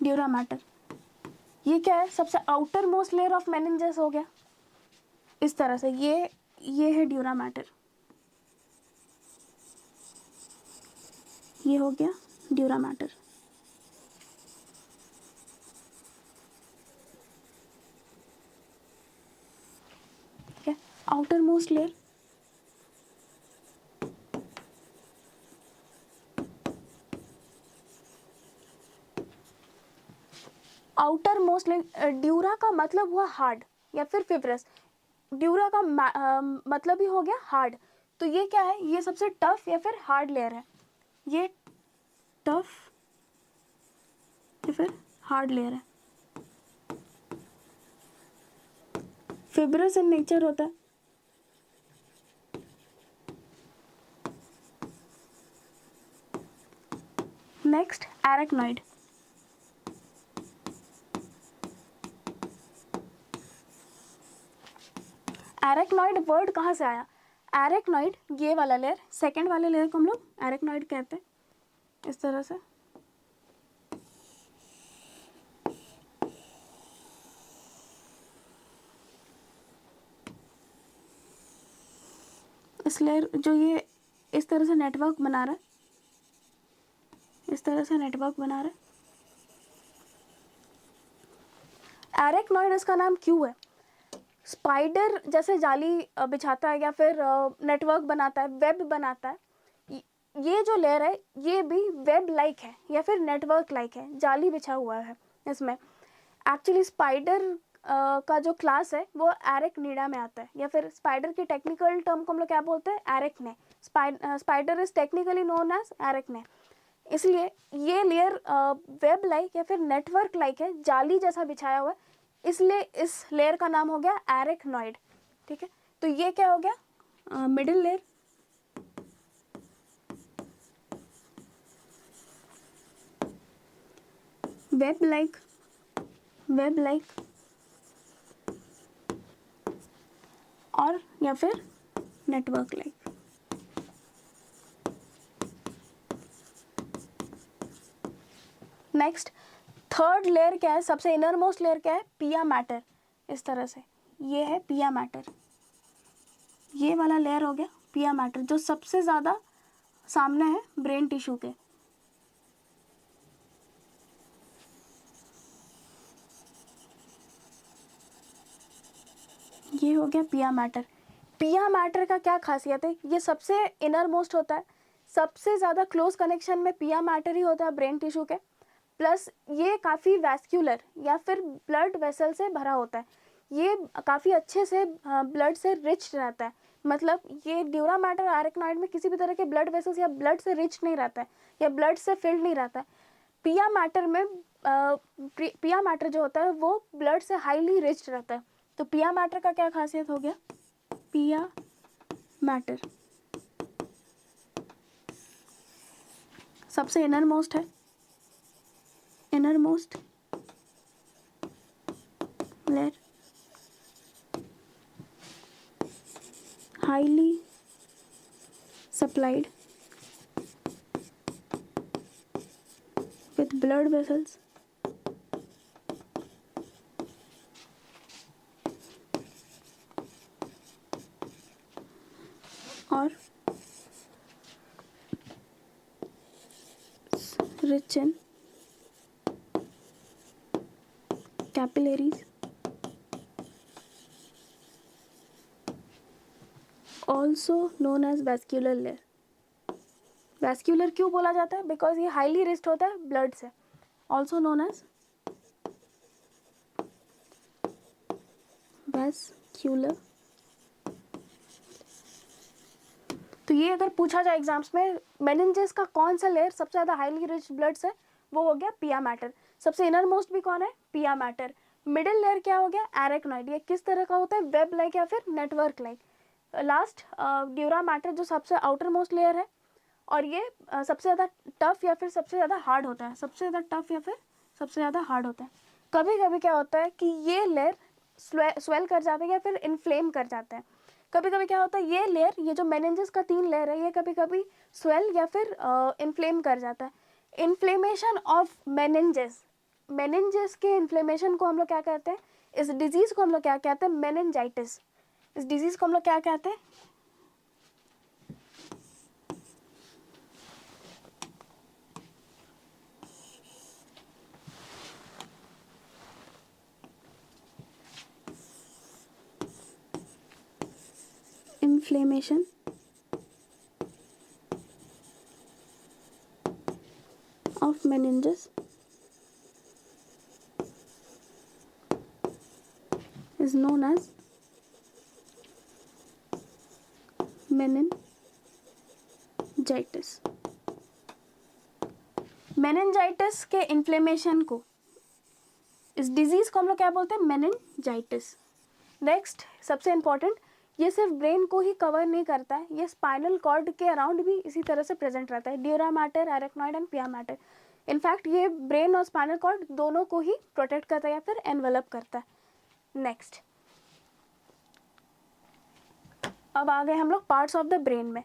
ड्यूरा मैटर ये क्या है, सबसे outer most layer of meninges हो गया इस तरह से। ये है ड्यूरा मैटर, ये हो गया ड्यूरा मैटर। ठीक है, outer most layer, outer most layer. Dura का मतलब हुआ हार्ड या फिर फिब्रस, ड्यूरा का मतलब ही हो गया हार्ड। तो ये क्या है, ये सबसे टफ या फिर हार्ड लेयर है, ये टफ या फिर हार्ड लेयर है। फिब्रस इन नेचर होता है। नेक्स्ट एरेक्नॉइड, एरेक्नॉइड वर्ड कहाँ से आया, एरेक्नॉइड ये वाला लेयर, सेकंड वाले लेयर को हम लोग एरेक्नॉइड कहते हैं इस तरह से। इस लेयर जो ये इस तरह से नेटवर्क बना रहा है, इस तरह से नेटवर्क बना रहा है। एरेक्नॉइड इसका नाम क्यों है, स्पाइडर जैसे जाली बिछाता है या फिर नेटवर्क बनाता है, वेब बनाता है, ये जो लेयर है ये भी वेब लाइक है या फिर नेटवर्क लाइक है, जाली बिछा हुआ है इसमें। एक्चुअली स्पाइडर का जो क्लास है वो एरेक्निडा में आता है, या फिर स्पाइडर की टेक्निकल टर्म को हम लोग क्या बोलते हैं, arachne. Spider is technically known as arachne. इसलिए ये लेयर वेब लाइक या फिर नेटवर्क लाइक है, जाली जैसा बिछाया हुआ है, इसलिए इस लेयर का नाम हो गया एरेक्नॉइड। ठीक है, तो ये क्या हो गया, मिडिल लेयर। वेब लाइक और या फिर network like. Next third layer क्या है, सबसे इनर मोस्ट लेयर क्या है, पिया मैटर। इस तरह से ये है पिया मैटर, ये वाला लेयर हो गया पिया मैटर, जो सबसे ज़्यादा सामने है ब्रेन टिश्यू के। ये हो गया पिया मैटर। पिया मैटर का क्या खासियत है, ये सबसे इनर मोस्ट होता है, सबसे ज़्यादा क्लोज कनेक्शन में पिया मैटर ही होता है ब्रेन टिश्यू के, प्लस ये काफ़ी वैस्क्यूलर या फिर ब्लड वेसल से भरा होता है, ये काफ़ी अच्छे से ब्लड से रिच रहता है। मतलब ये ड्यूरा मैटर एरेक्नॉइड में किसी भी तरह के ब्लड वेसल्स या ब्लड से रिच नहीं रहता है या ब्लड से फिल्ड नहीं रहता है। पिया मैटर में पिया मैटर जो होता है वो ब्लड से हाईली रिच रहता है। तो पिया मैटर का क्या खासियत हो गया, पिया मैटर सबसे इनर मोस्ट है, inner most layer, highly supplied with blood vessels और rich in capillaries, also known as vascular layer। Vascular क्यों बोला जाता है, बिकॉज ये हाईली रिच्ड होता है ब्लड से, ऑल्सो नोन एज वैस्क्यूलर। तो ये अगर पूछा जाए एग्जाम्स में मेनिंजेस का कौन सा लेयर सबसे ज़्यादा हाईली रिच ब्लड से, वो हो गया पिया मैटर। सबसे इनर मोस्ट भी कौन है, पिया मैटर। मिडिल लेयर क्या हो गया, एरेक्नॉइड। ये किस तरह का होता है, वेब लाइक या फिर network like. Last dura mater जो सबसे आउटर मोस्ट लेयर है, और ये सबसे ज़्यादा टफ या फिर सबसे ज़्यादा हार्ड होता है, सबसे ज़्यादा टफ या फिर सबसे ज़्यादा हार्ड होता है। कभी कभी क्या होता है कि ये लेयर स्वेल कर जाता है या फिर इन्फ्लेम कर जाता है। कभी कभी क्या होता है, ये लेयर, ये जो मेनिंजेस का 3 लेयर है, ये कभी कभी स्वेल या फिर इन्फ्लेम कर जाता है। इन्फ्लेमेशन ऑफ मेनिंजेस, मेनिंजेस के इन्फ्लेमेशन को हम लोग क्या कहते हैं, इस डिजीज़ को हम लोग क्या कहते हैं, मेनिंजाइटिस। इस डिजीज़ को हम लोग क्या कहते हैं, inflammation of meninges is known as meningitis। Meningitis के इन्फ्लेमेशन को, इस डिजीज़ को हम लोग क्या बोलते हैं, मेनिंजाइटिस। नेक्स्ट सबसे इम्पॉर्टेंट, ये सिर्फ ब्रेन को ही कवर नहीं करता है, ये स्पाइनल कॉर्ड के अराउंड भी इसी तरह से प्रेजेंट रहता है। ड्यूरा मैटर, एरेक्नॉइड एंड पिया मैटर। इनफैक्ट ये ब्रेन और स्पाइनल कॉर्ड दोनों को ही प्रोटेक्ट करता है या फिर एनवेलप करता है। नेक्स्ट अब आ गए हम लोग पार्ट्स ऑफ द ब्रेन में।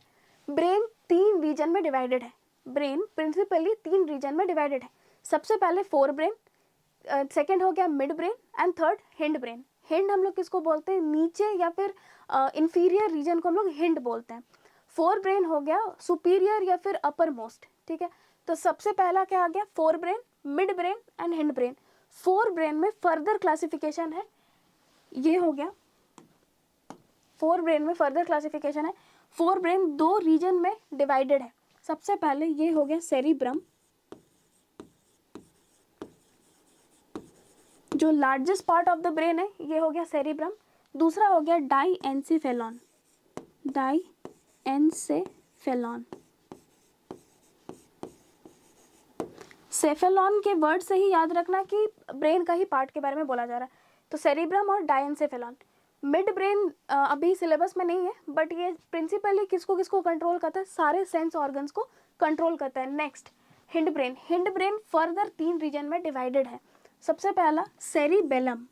ब्रेन 3 रीजन में डिवाइडेड है। ब्रेन प्रिंसिपली 3 रीजन में डिवाइडेड है। सबसे पहले फोर ब्रेन, सेकेंड हो गया mid brain and third hind brain. Hind हम लोग किसको बोलते हैं, नीचे या फिर इंफीरियर रीजन को हम लोग हिंड बोलते हैं। फोर ब्रेन हो गया सुपीरियर या फिर अपर मोस्ट। ठीक है, तो सबसे पहला क्या आ गया, fore brain, mid brain and hind brain. Fore brain में फर्दर क्लासिफिकेशन है, ये हो गया फोर ब्रेन में फर्दर क्लासिफिकेशन है। फोर ब्रेन दो रीजन में डिवाइडेड है। सबसे पहले ये हो गया सेरिब्रम, जो largest part of the brain है, ये हो गया सेरिब्रम। दूसरा हो गया डाईएन्सेफेलॉन, डाईएन्सेफेलॉन। सेफेलॉन के वर्ड से ही याद रखना कि ब्रेन का ही पार्ट के बारे में बोला जा रहा है। तो सेरिब्रम और डाईएन्सेफेलॉन। मिड ब्रेन अभी सिलेबस में नहीं है, बट ये प्रिंसिपली किसको किसको कंट्रोल करता है, सारे सेंस ऑर्गन्स को कंट्रोल करता है। Next hind brain. Hind brain further तीन रीजन में डिवाइडेड है। सबसे पहला सेरिबेलम,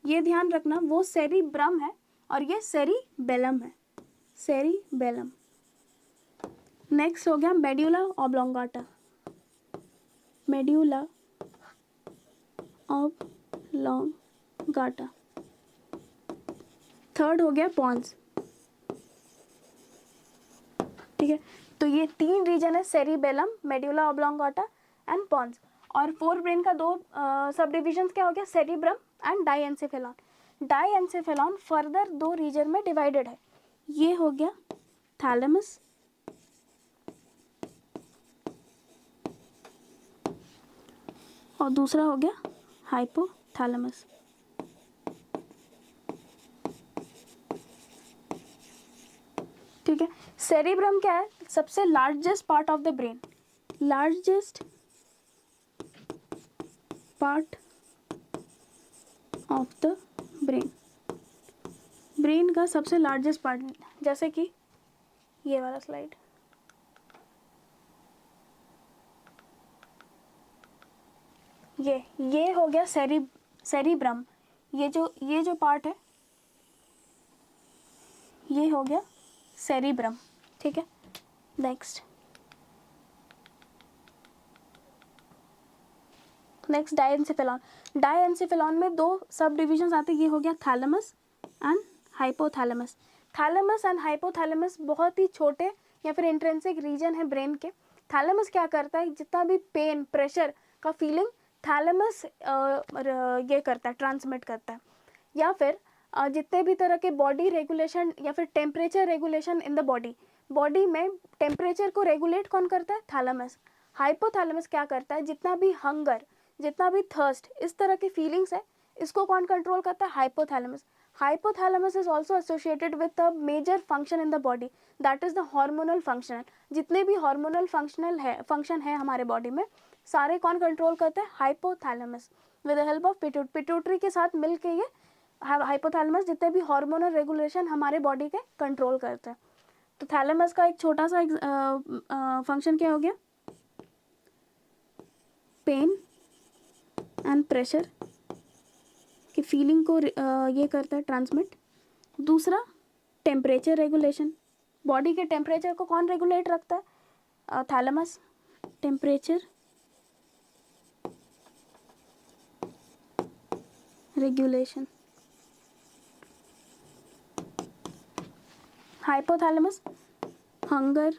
ये ध्यान रखना, वो सेरिब्रम है और ये सेरिबेलम है, सेरिबेलम। नेक्स्ट हो गया medulla oblongata, medulla oblongata. Third हो गया पॉन्स। ठीक है, तो ये तीन रीजन है, cerebellum, medulla oblongata and Pond's. और फोर ब्रेन का दो सब डिविजन्स क्या हो गया, सेरिब्रम एंड डाईएन्सेफेलॉन। डाईएन्सेफेलॉन फर्दर दो रीजन में डिवाइडेड है। ये हो गया थैलेमस और दूसरा हो गया हाइपोथैलेमस। ठीक है, सेरिब्रम क्या है, सबसे largest part of the brain, largest part of the brain, brain का सबसे लार्जेस्ट पार्ट, जैसे कि ये वाला स्लाइड, ये हो गया सेरिब्रम। ये जो पार्ट है ये हो गया सेरिब्रम। ठीक है, नेक्स्ट डाईएन्सेफेलॉन। डाईएन्सेफेलॉन में दो सब डिविजन्स आते हैं, ये हो गया thalamus and hypothalamus. Thalamus and hypothalamus बहुत ही छोटे या फिर इंट्रिंसिक रीजन है ब्रेन के। थैलेमस क्या करता है, जितना भी पेन प्रेशर का फीलिंग थैलेमस ये करता है, ट्रांसमिट करता है। या फिर जितने भी तरह के बॉडी रेगुलेशन या फिर temperature regulation in the body में टेम्परेचर को रेगुलेट कौन करता है, थैलेमस। हाइपोथैलेमस क्या करता है, जितना भी हंगर, जितना भी थर्स्ट, इस तरह की फीलिंग्स है, इसको कौन कंट्रोल करता है, hypothalamus. Hypothalamus is also associated with a major function in the body, that is the hormonal function. जितने भी हार्मोनल फंक्शन है हमारे बॉडी में, सारे कौन कंट्रोल करते हैं, hypothalamus. With the help of pituitary के साथ मिलके ये हाइपोथैलेमस जितने भी हार्मोनल रेगुलेशन हमारे बॉडी के कंट्रोल करते हैं। तो थैलेमस का एक छोटा सा फंक्शन क्या हो गया, पेन एंड प्रेशर की फीलिंग को ये करता है, ट्रांसमिट। दूसरा टेम्परेचर रेगुलेशन, बॉडी के टेम्परेचर को कौन रेगुलेट रखता है, thalamus, temperature regulation. Hypothalamus hunger,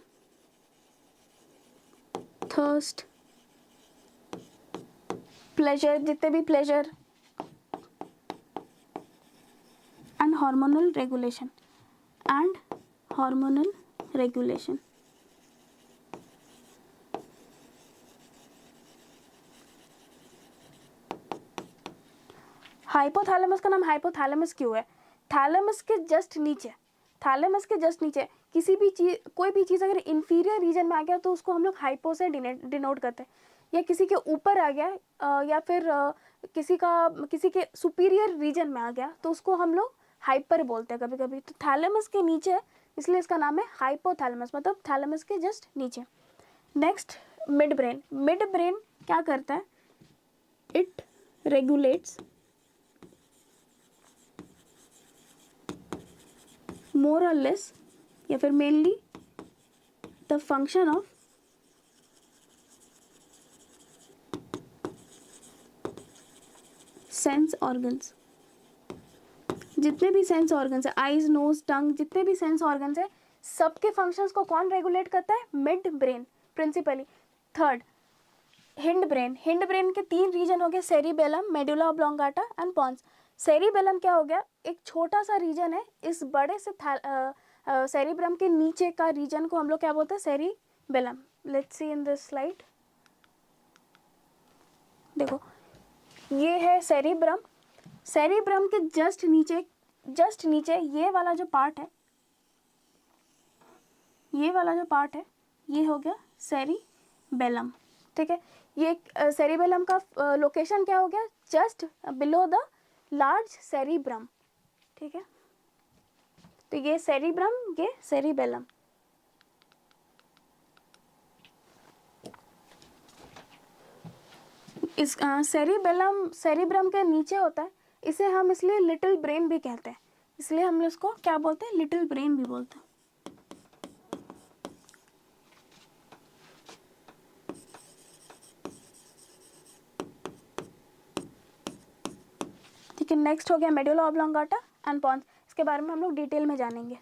thirst, pleasure, जितने भी pleasure and hormonal regulation. Hypothalamus का नाम हाइपोथैलेमस क्यों है, थैलेमस के जस्ट नीचे, किसी भी चीज, कोई भी चीज़ अगर इंफीरियर रीजन में आ गया तो उसको हम लोग हाइपो से डिनोट करते हैं, या किसी के ऊपर आ गया या फिर किसी के सुपीरियर रीजन में आ गया तो उसको हम लोग हाइपर बोलते हैं कभी कभी। तो थैलेमस के नीचे है, इसलिए इसका नाम है हाइपोथैलेमस, मतलब थैलेमस के जस्ट नीचे। नेक्स्ट मिड ब्रेन क्या करता है, इट रेगुलेट्स मोर और लेस या फिर mainly the function of sense organs. जितने भी सेंस ऑर्गन्स है, आईज, नोज, टंग, जितने भी सेंस ऑर्गन्स है, सबके फंक्शंस को कौन रेगुलेट करता है, mid brain principally. Third hind brain के तीन रीजन हो गए, cerebellum, medulla oblongata and pons. Cerebellum क्या हो गया, एक छोटा सा रीजन है, इस बड़े से सेरिब्रम के नीचे का रीजन को हम लोग क्या बोलते हैं, cerebellum. Let's see in this slide. देखो ये है सेरिब्रम, सेरिब्रम के जस्ट नीचे ये वाला जो पार्ट है, ये वाला जो पार्ट है ये हो गया सेरिबेलम। ठीक है, ये सेरिबेलम का लोकेशन क्या हो गया, just below the large cerebrum. ठीक है, तो ये सेरिब्रम, ये सेरिबेलम। इस सेरिब्रम के नीचे होता है, इसे हम इसलिए लिटिल ब्रेन भी कहते हैं, इसलिए हम इसको क्या बोलते हैं, लिटिल ब्रेन भी बोलते हैं। ठीक है, नेक्स्ट हो गया मेडुला ऑब्लोंगाटा एंड पॉन्स। इसके बारे में हम लोग डिटेल में जानेंगे।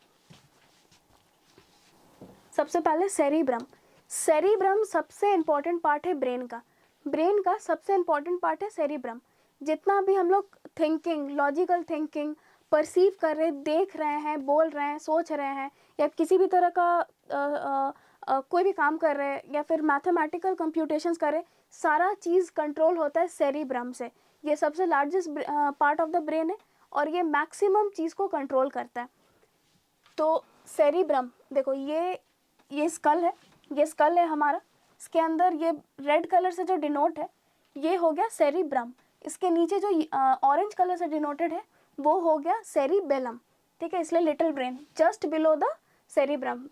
सबसे पहले सेरिब्रम। सेरिब्रम सबसे इंपॉर्टेंट पार्ट है ब्रेन का, ब्रेन का सबसे इंपॉर्टेंट पार्ट है सेरिब्रम। जितना भी हम लोग थिंकिंग, लॉजिकल थिंकिंग, परसीव कर रहे, देख रहे हैं, बोल रहे हैं, सोच रहे हैं, या किसी भी तरह का कोई भी काम कर रहे हैं या फिर मैथमेटिकल कंप्यूटेशंस कर रहे, सारा चीज़ कंट्रोल होता है सेरिब्रम से। ये सबसे largest part of the brain है और ये मैक्सिमम चीज़ को कंट्रोल करता है। तो सेरिब्रम देखो, ये स्कल है, ये स्कल है हमारा, इसके अंदर ये रेड कलर से जो डिनोट है ये हो गया सेरिब्रम, इसके नीचे जो ऑरेंज कलर से डिनोटेड है वो हो गया सेरिबेलम। ठीक है, इसलिए little brain just below the cerebrum.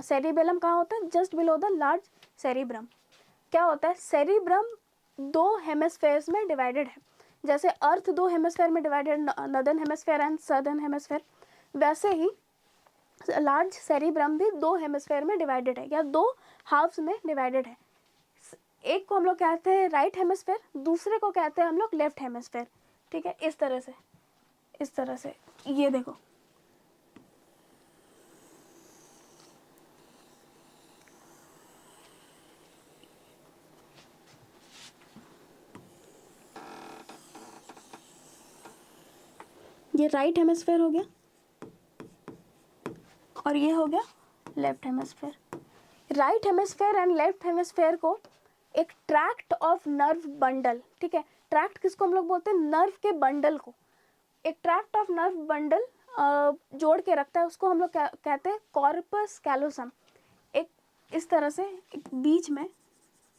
Cerebellum कहाँ होता है, just below the large cerebrum. क्या होता है, सेरिब्रम दो हेमिस्फेयर्स में डिवाइडेड है, जैसे अर्थ दो हेमिस्फेयर में divided, northern hemisphere and southern hemisphere, वैसे ही लार्ज सेरिब्रम भी दो हेमिस्फेयर में डिवाइडेड है, या दो हाफ्स में डिवाइडेड है। एक को हम लोग कहते हैं राइट हेमिस्फेयर, दूसरे को कहते हैं हम लोग लेफ्ट हेमिस्फेयर। ठीक है, इस तरह से ये देखो, ये राइट हेमिस्फेयर हो गया और ये हो गया left hemisphere. Right hemisphere and left hemisphere को एक ट्रैक्ट ऑफ नर्व बंडल, ठीक है, ट्रैक्ट किसको हम लोग बोलते हैं, नर्व के बंडल को, एक ट्रैक्ट ऑफ नर्व बंडल जोड़ के रखता है, उसको हम लोग कहते हैं कॉर्पस कैलोसम। एक इस तरह से, एक बीच में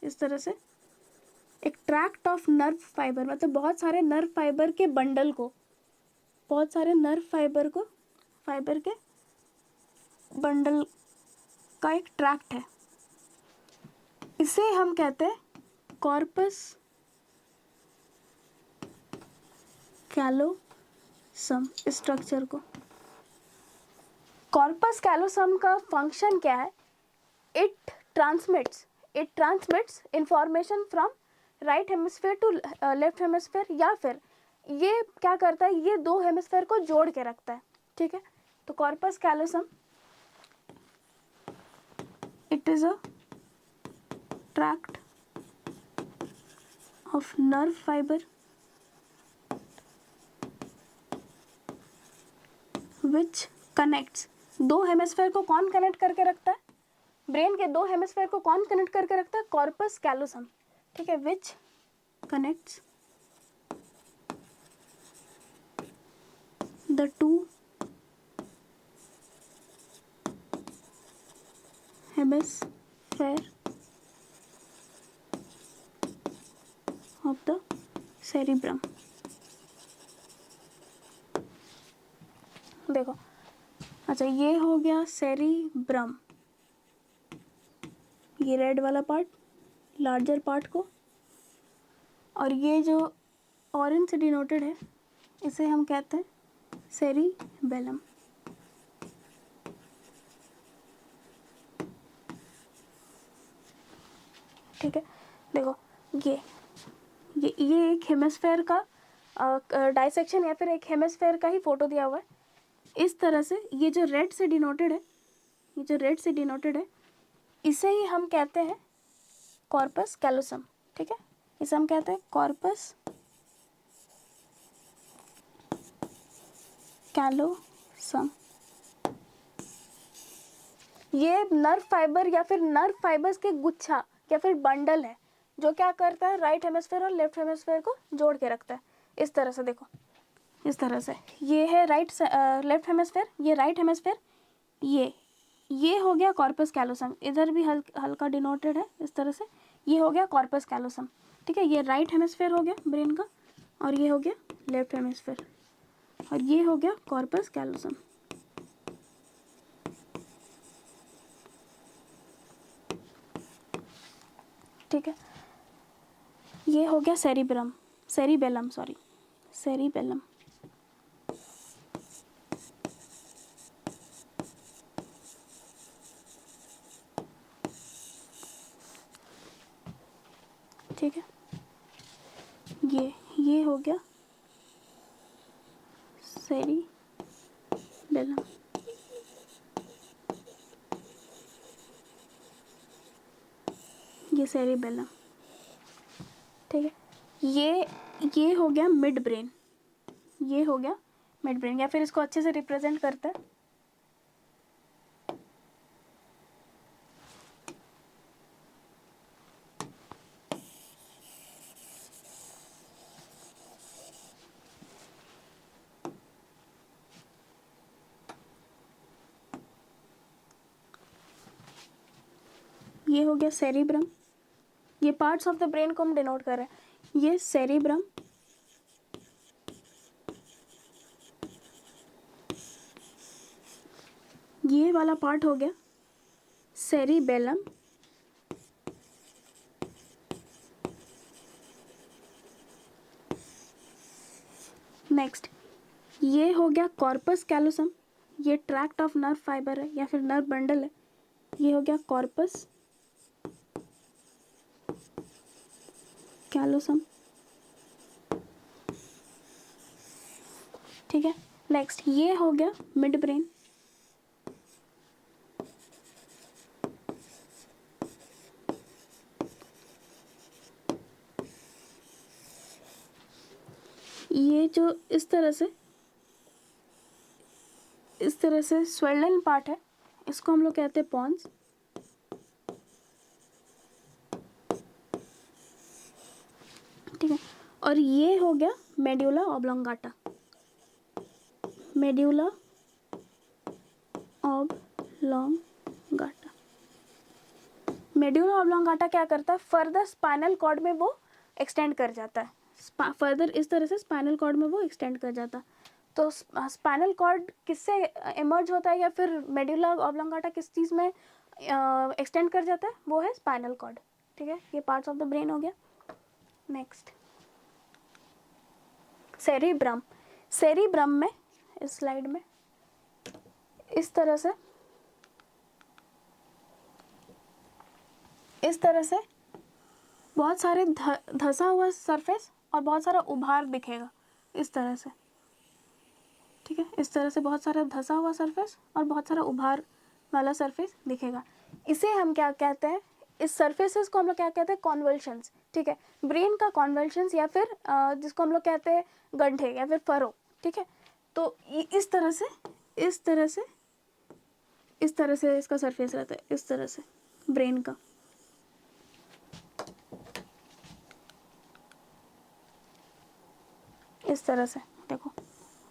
इस तरह से एक ट्रैक्ट ऑफ नर्व फाइबर, मतलब बहुत सारे नर्व फाइबर के बंडल को, बहुत सारे नर्व फाइबर के बंडल का एक ट्रैक्ट है, इसे हम कहते हैं कॉर्पस कैलोसम। स्ट्रक्चर को, कॉर्पस कैलोसम का फंक्शन क्या है, it transmits information from right hemisphere to left hemisphere, या फिर ये क्या करता है, ये दो हेमिस्फेयर को जोड़ के रखता है। ठीक है, तो corpus callosum it is a tract of nerve fibre which connects, दो हेमिस्फेयर को कौन कनेक्ट करके रखता है, ब्रेन के दो हेमिस्फेयर को कौन कनेक्ट करके रखता है, कॉर्पस कैलोसम। ठीक है, which connects the two hemisphere of the cerebrum। देखो, अच्छा ये हो गया सेरिब्रम, ये रेड वाला पार्ट, लार्जर पार्ट को, और ये जो ऑरेंज से डिनोटेड है इसे हम कहते हैं सेरिबेलम। ठीक है, देखो ये एक हेमिस्फेयर का डाइसेक्शन या फिर एक हेमिस्फेयर का ही फोटो दिया हुआ है। इस तरह से ये जो रेड से डिनोटेड है, इसे ही हम कहते हैं कॉर्पस कैलोसम। ठीक है, इसे हम कहते हैं कॉर्पस कैलोसम। ये नर्व फाइबर या फिर नर्व फाइबर्स के गुच्छा या फिर बंडल है जो क्या करता है, राइट हेमिस्फेयर और लेफ्ट हेमिस्फेयर को जोड़ के रखता है। इस तरह से देखो, इस तरह से ये है लेफ्ट हेमिस्फेयर, ये राइट हेमिस्फेयर, ये हो गया कॉर्पस कैलोसम, इधर भी हल्का डिनोटेड है इस तरह से, ये हो गया कॉर्पस कैलोसम। ठीक है, ये राइट हेमिस्फेयर हो गया ब्रेन का, और ये हो गया लेफ्ट हेमिस्फेयर, और ये हो गया कॉर्पस कैलोसम। ठीक है, ये हो गया सेरिबेलम, सेरिबेलम। ठीक है, ये हो गया सेरिबेलम। ये सेरिबेलम। ठीक है, ये हो गया मिड ब्रेन, ये हो गया मिड ब्रेन, या फिर इसको अच्छे से रिप्रेजेंट करता है। ये हो गया सेरिब्रम, ये पार्ट्स ऑफ द ब्रेन को हम डिनोट कर रहे हैं। ये सेरिब्रम, ये वाला पार्ट हो गया सेरिबेलम, नेक्स्ट ये हो गया कॉर्पस कैलोसम, ये ट्रैक्ट ऑफ नर्व फाइबर है या फिर नर्व बंडल है, ये हो गया कॉर्पस कैलोसम। ठीक है, नेक्स्ट ये हो गया मिड ब्रेन, ये जो इस तरह से स्वेल्डन पार्ट है, इसको हम लोग कहते हैं पॉन्स। ठीक है, और ये हो गया medulla oblongata, medulla oblongata. Medulla oblongata क्या करता है, फर्दर स्पाइनल कॉर्ड में वो एक्सटेंड कर जाता है, फर्दर इस तरह से स्पाइनल कॉर्ड में वो एक्सटेंड कर जाता है। तो स्पाइनल कॉर्ड किससे इमर्ज होता है या फिर मेड्यूला ऑब्लोंगाटा किस चीज़ में एक्सटेंड कर जाता है, वो है स्पाइनल कॉर्ड। ठीक है, ये पार्ट्स ऑफ द ब्रेन हो गया। नेक्स्ट सेरिब्रम, सेरिब्रम में इस स्लाइड में इस तरह से बहुत सारे धंसा हुआ सरफेस और बहुत सारा उभार दिखेगा इस तरह से। ठीक है, इस तरह से बहुत सारा धंसा हुआ सरफेस और बहुत सारा उभार वाला सरफेस दिखेगा। इसे हम क्या कहते हैं, इस सरफेसेस को हम लोग क्या कहते हैं, कॉन्वल्शंस। ठीक है, ब्रेन का कॉन्वल्शंस या फिर जिसको हम लोग कहते हैं गड्ढे या फिर फरो। ठीक है, तो इस तरह से इसका सरफेस रहता है, इस तरह से ब्रेन का। इस तरह से देखो,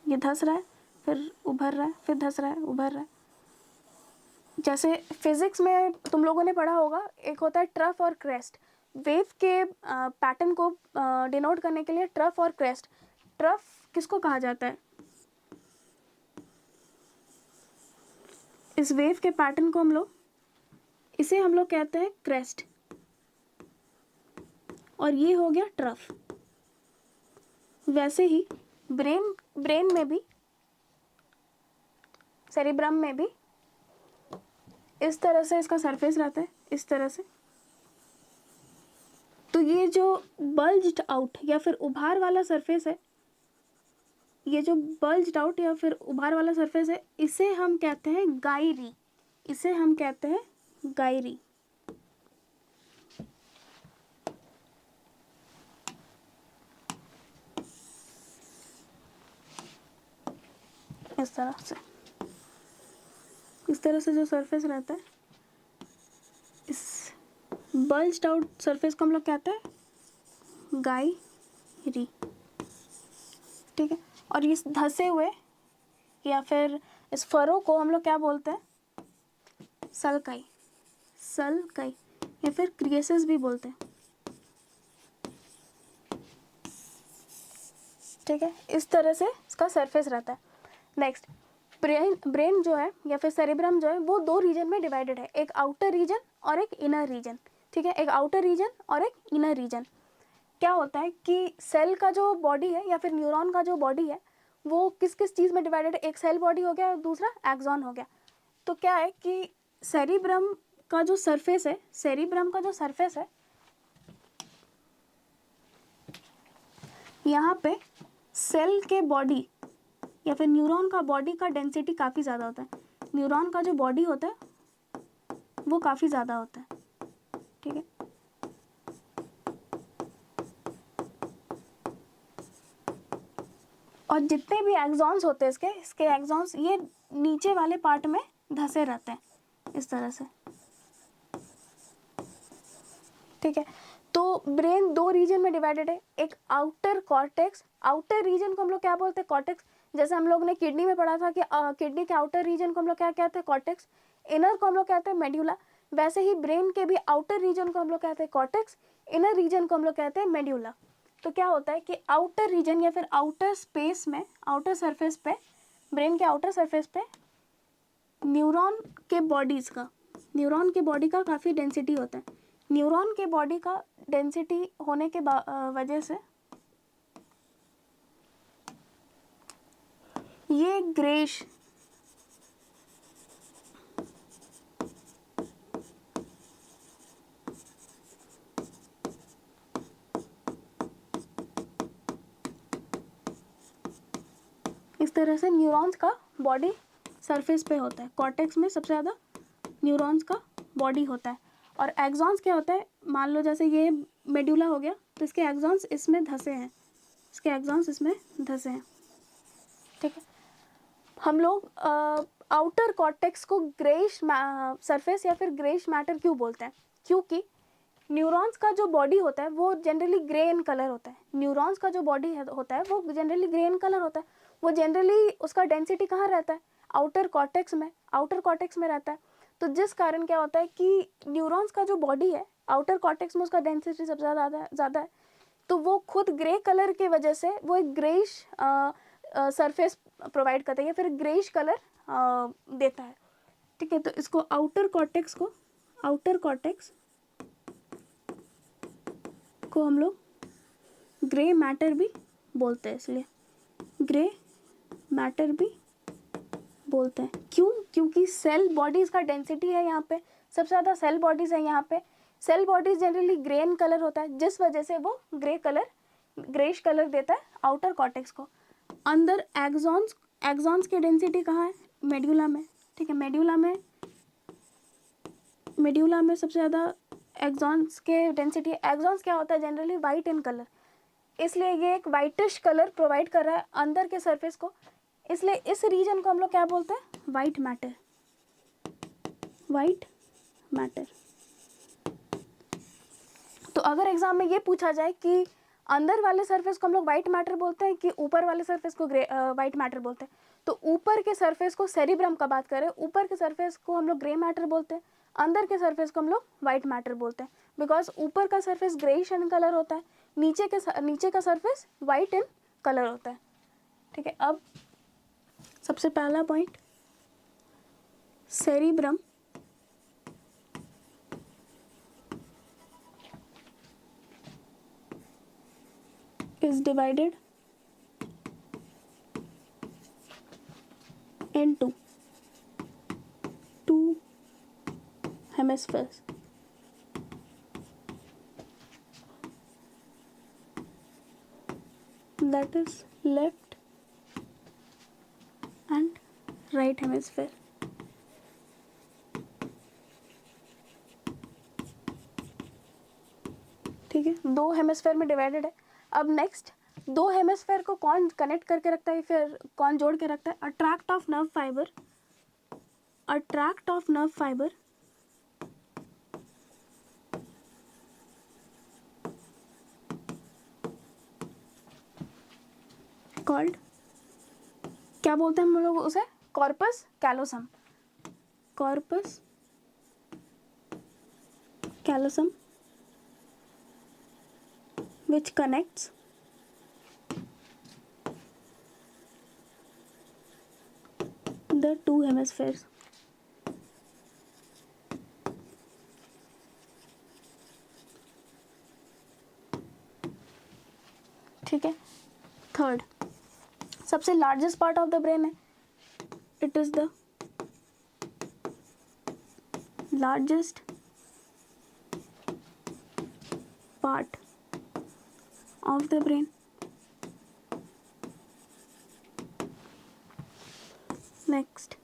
ये धंस रहा है फिर उभर रहा है, फिर धंस रहा है उभर रहा है। जैसे फिजिक्स में तुम लोगों ने पढ़ा होगा, एक होता है ट्रफ और क्रेस्ट। वेव के पैटर्न को डिनोट करने के लिए ट्रफ और क्रेस्ट। ट्रफ किसको कहा जाता है, इस वेव के पैटर्न को हम लोग कहते हैं क्रेस्ट, और ये हो गया ट्रफ। वैसे ही ब्रेन में भी, सेरिब्रम में भी इस तरह से इसका सरफेस रहता है, इस तरह से। तो ये जो बल्ज्ड आउट या फिर उभार वाला सरफेस है, ये जो बल्ज्ड आउट या फिर उभार वाला सरफेस है, इसे हम कहते हैं गायरी, इसे हम कहते हैं गायरी। इस तरह से जो सरफेस रहता है, इस बल्ज्ड आउट सरफेस को हम लोग कहते हैं गायरी, ठीक है। और इस धसे हुए या फिर इस फरो को हम लोग क्या बोलते हैं, सल्काई या फिर क्रिएसिस भी बोलते हैं, ठीक है। इस तरह से इसका सरफेस रहता है। नेक्स्ट, ब्रेन जो है या फिर सेरिब्रम जो है वो दो रीजन में डिवाइडेड है, एक आउटर रीजन और एक इनर रीजन, ठीक है। एक आउटर रीजन और एक इनर रीजन। क्या होता है कि सेल का जो बॉडी है या फिर न्यूरॉन का जो बॉडी है वो किस किस चीज़ में डिवाइडेड है, एक सेल बॉडी हो गया और दूसरा एक्सॉन हो गया। तो क्या है कि सेरिब्रम का जो सरफेस है, यहाँ पे सेल के बॉडी या फिर न्यूरॉन का बॉडी का डेंसिटी काफ़ी ज़्यादा होता है। न्यूरॉन का जो बॉडी होता है वो काफ़ी ज़्यादा होता है, ठीक है। और जितने भी एक्सॉन्स होते हैं इसके एक्सॉन्स ये नीचे वाले पार्ट में धंसे रहते हैं इस तरह से, ठीक है। तो ब्रेन दो रीजन में डिवाइडेड है, एक आउटर कॉर्टेक्स, आउटर रीजन को हम लोग क्या बोलते हैं, कॉर्टेक्स। जैसे हम लोग ने किडनी में पढ़ा था कि किडनी के आउटर रीजन को हम लोग क्या कहते हैं, कॉर्टेक्स। इनर को हम लोग कहते हैं मेड्यूला। वैसे ही ब्रेन के भी आउटर रीजन को हम लोग कहते हैं कॉर्टेक्स, इनर रीजन को हम लोग कहते हैं मेड्यूला। तो क्या होता है कि आउटर रीजन या फिर आउटर स्पेस में, आउटर सरफेस पे, ब्रेन के आउटर सरफेस पे न्यूरॉन के बॉडी का काफ़ी डेंसिटी होता है। न्यूरॉन के बॉडी का डेंसिटी होने के वजह से ये ग्रेश इस तरह से न्यूरॉन्स का बॉडी सरफेस पे होता है। कॉर्टेक्स में सबसे ज़्यादा न्यूरॉन्स का बॉडी होता है। और एक्सॉन्स क्या होता है, मान लो जैसे ये मेड्यूला हो गया तो इसके एक्सॉन्स इसमें धंसे हैं, ठीक है। हम लोग आउटर कॉर्टेक्स को ग्रेइश सरफेस या फिर ग्रेइश मैटर क्यों बोलते हैं, क्योंकि न्यूरॉन्स का जो बॉडी होता है वो जनरली ग्रे इन कलर होता है। न्यूरॉन्स का जो बॉडी होता है वो जनरली ग्रे इन कलर होता है। वो जनरली उसका डेंसिटी कहाँ रहता है, आउटर कॉर्टेक्स में रहता है। तो जिस कारण क्या होता है कि न्यूरॉन्स का जो बॉडी है आउटर कॉर्टेक्स में उसका डेंसिटी सबसे ज़्यादा है। तो वो खुद ग्रे कलर के वजह से वो एक ग्रेइश सरफेस प्रोवाइड करता है या फिर ग्रेइश कलर देता है, ठीक है। तो इसको आउटर कॉर्टेक्स को हम लोग ग्रे मैटर भी बोलते हैं, इसलिए ग्रे मैटर भी बोलते हैं। क्यों, क्योंकि सेल बॉडीज़ का डेंसिटी है यहाँ पे, सबसे ज़्यादा सेल बॉडीज़ है यहाँ पे। Cell bodies generally grey in colour होता है जिस वजह से वो ग्रेइश कलर देता है आउटर कॉर्टेक्स को। अंदर एक्सॉन्स की डेंसिटी कहाँ है, मेड्यूला में, ठीक है। मेड्यूला में सबसे ज़्यादा एक्सॉन्स के डेंसिटी। एक्सॉन्स क्या होता है, जनरली वाइट इन कलर, इसलिए ये एक वाइटिश कलर प्रोवाइड कर रहा है अंदर के सरफेस को, इसलिए इस रीजन को हम लोग क्या बोलते हैं, वाइट मैटर। तो अगर एग्जाम में ये पूछा जाए कि अंदर वाले सरफेस को हम लोग वाइट मैटर बोलते हैं कि ऊपर वाले सरफेस को वाइट मैटर बोलते हैं, तो ऊपर के सरफेस को सेरिब्रम का बात करें, ऊपर के सरफेस को हम लोग ग्रे मैटर बोलते हैं, अंदर के सरफेस को हम लोग वाइट मैटर बोलते हैं। बिकॉज ऊपर का सरफेस ग्रेइश इन कलर होता है, नीचे का सरफेस वाइट इन कलर होता है, ठीक है। अब सबसे पहला point, cerebrum is divided into two hemispheres. That is left and right hemisphere. ठीक है, दो हेमिस्फेयर में डिवाइडेड है। अब नेक्स्ट, दो हेमिस्फेयर को कौन कनेक्ट करके रखता है, फिर कौन जोड़ के रखता है? A tract of nerve fibre, a tract of nerve fibre called, क्या बोलते हैं हम लोग उसे? Corpus callosum, corpus callosum which connects the two hemispheres. ठीक है। थर्ड, सबसे largest part of the brain है, it is the largest part of the brain. Next,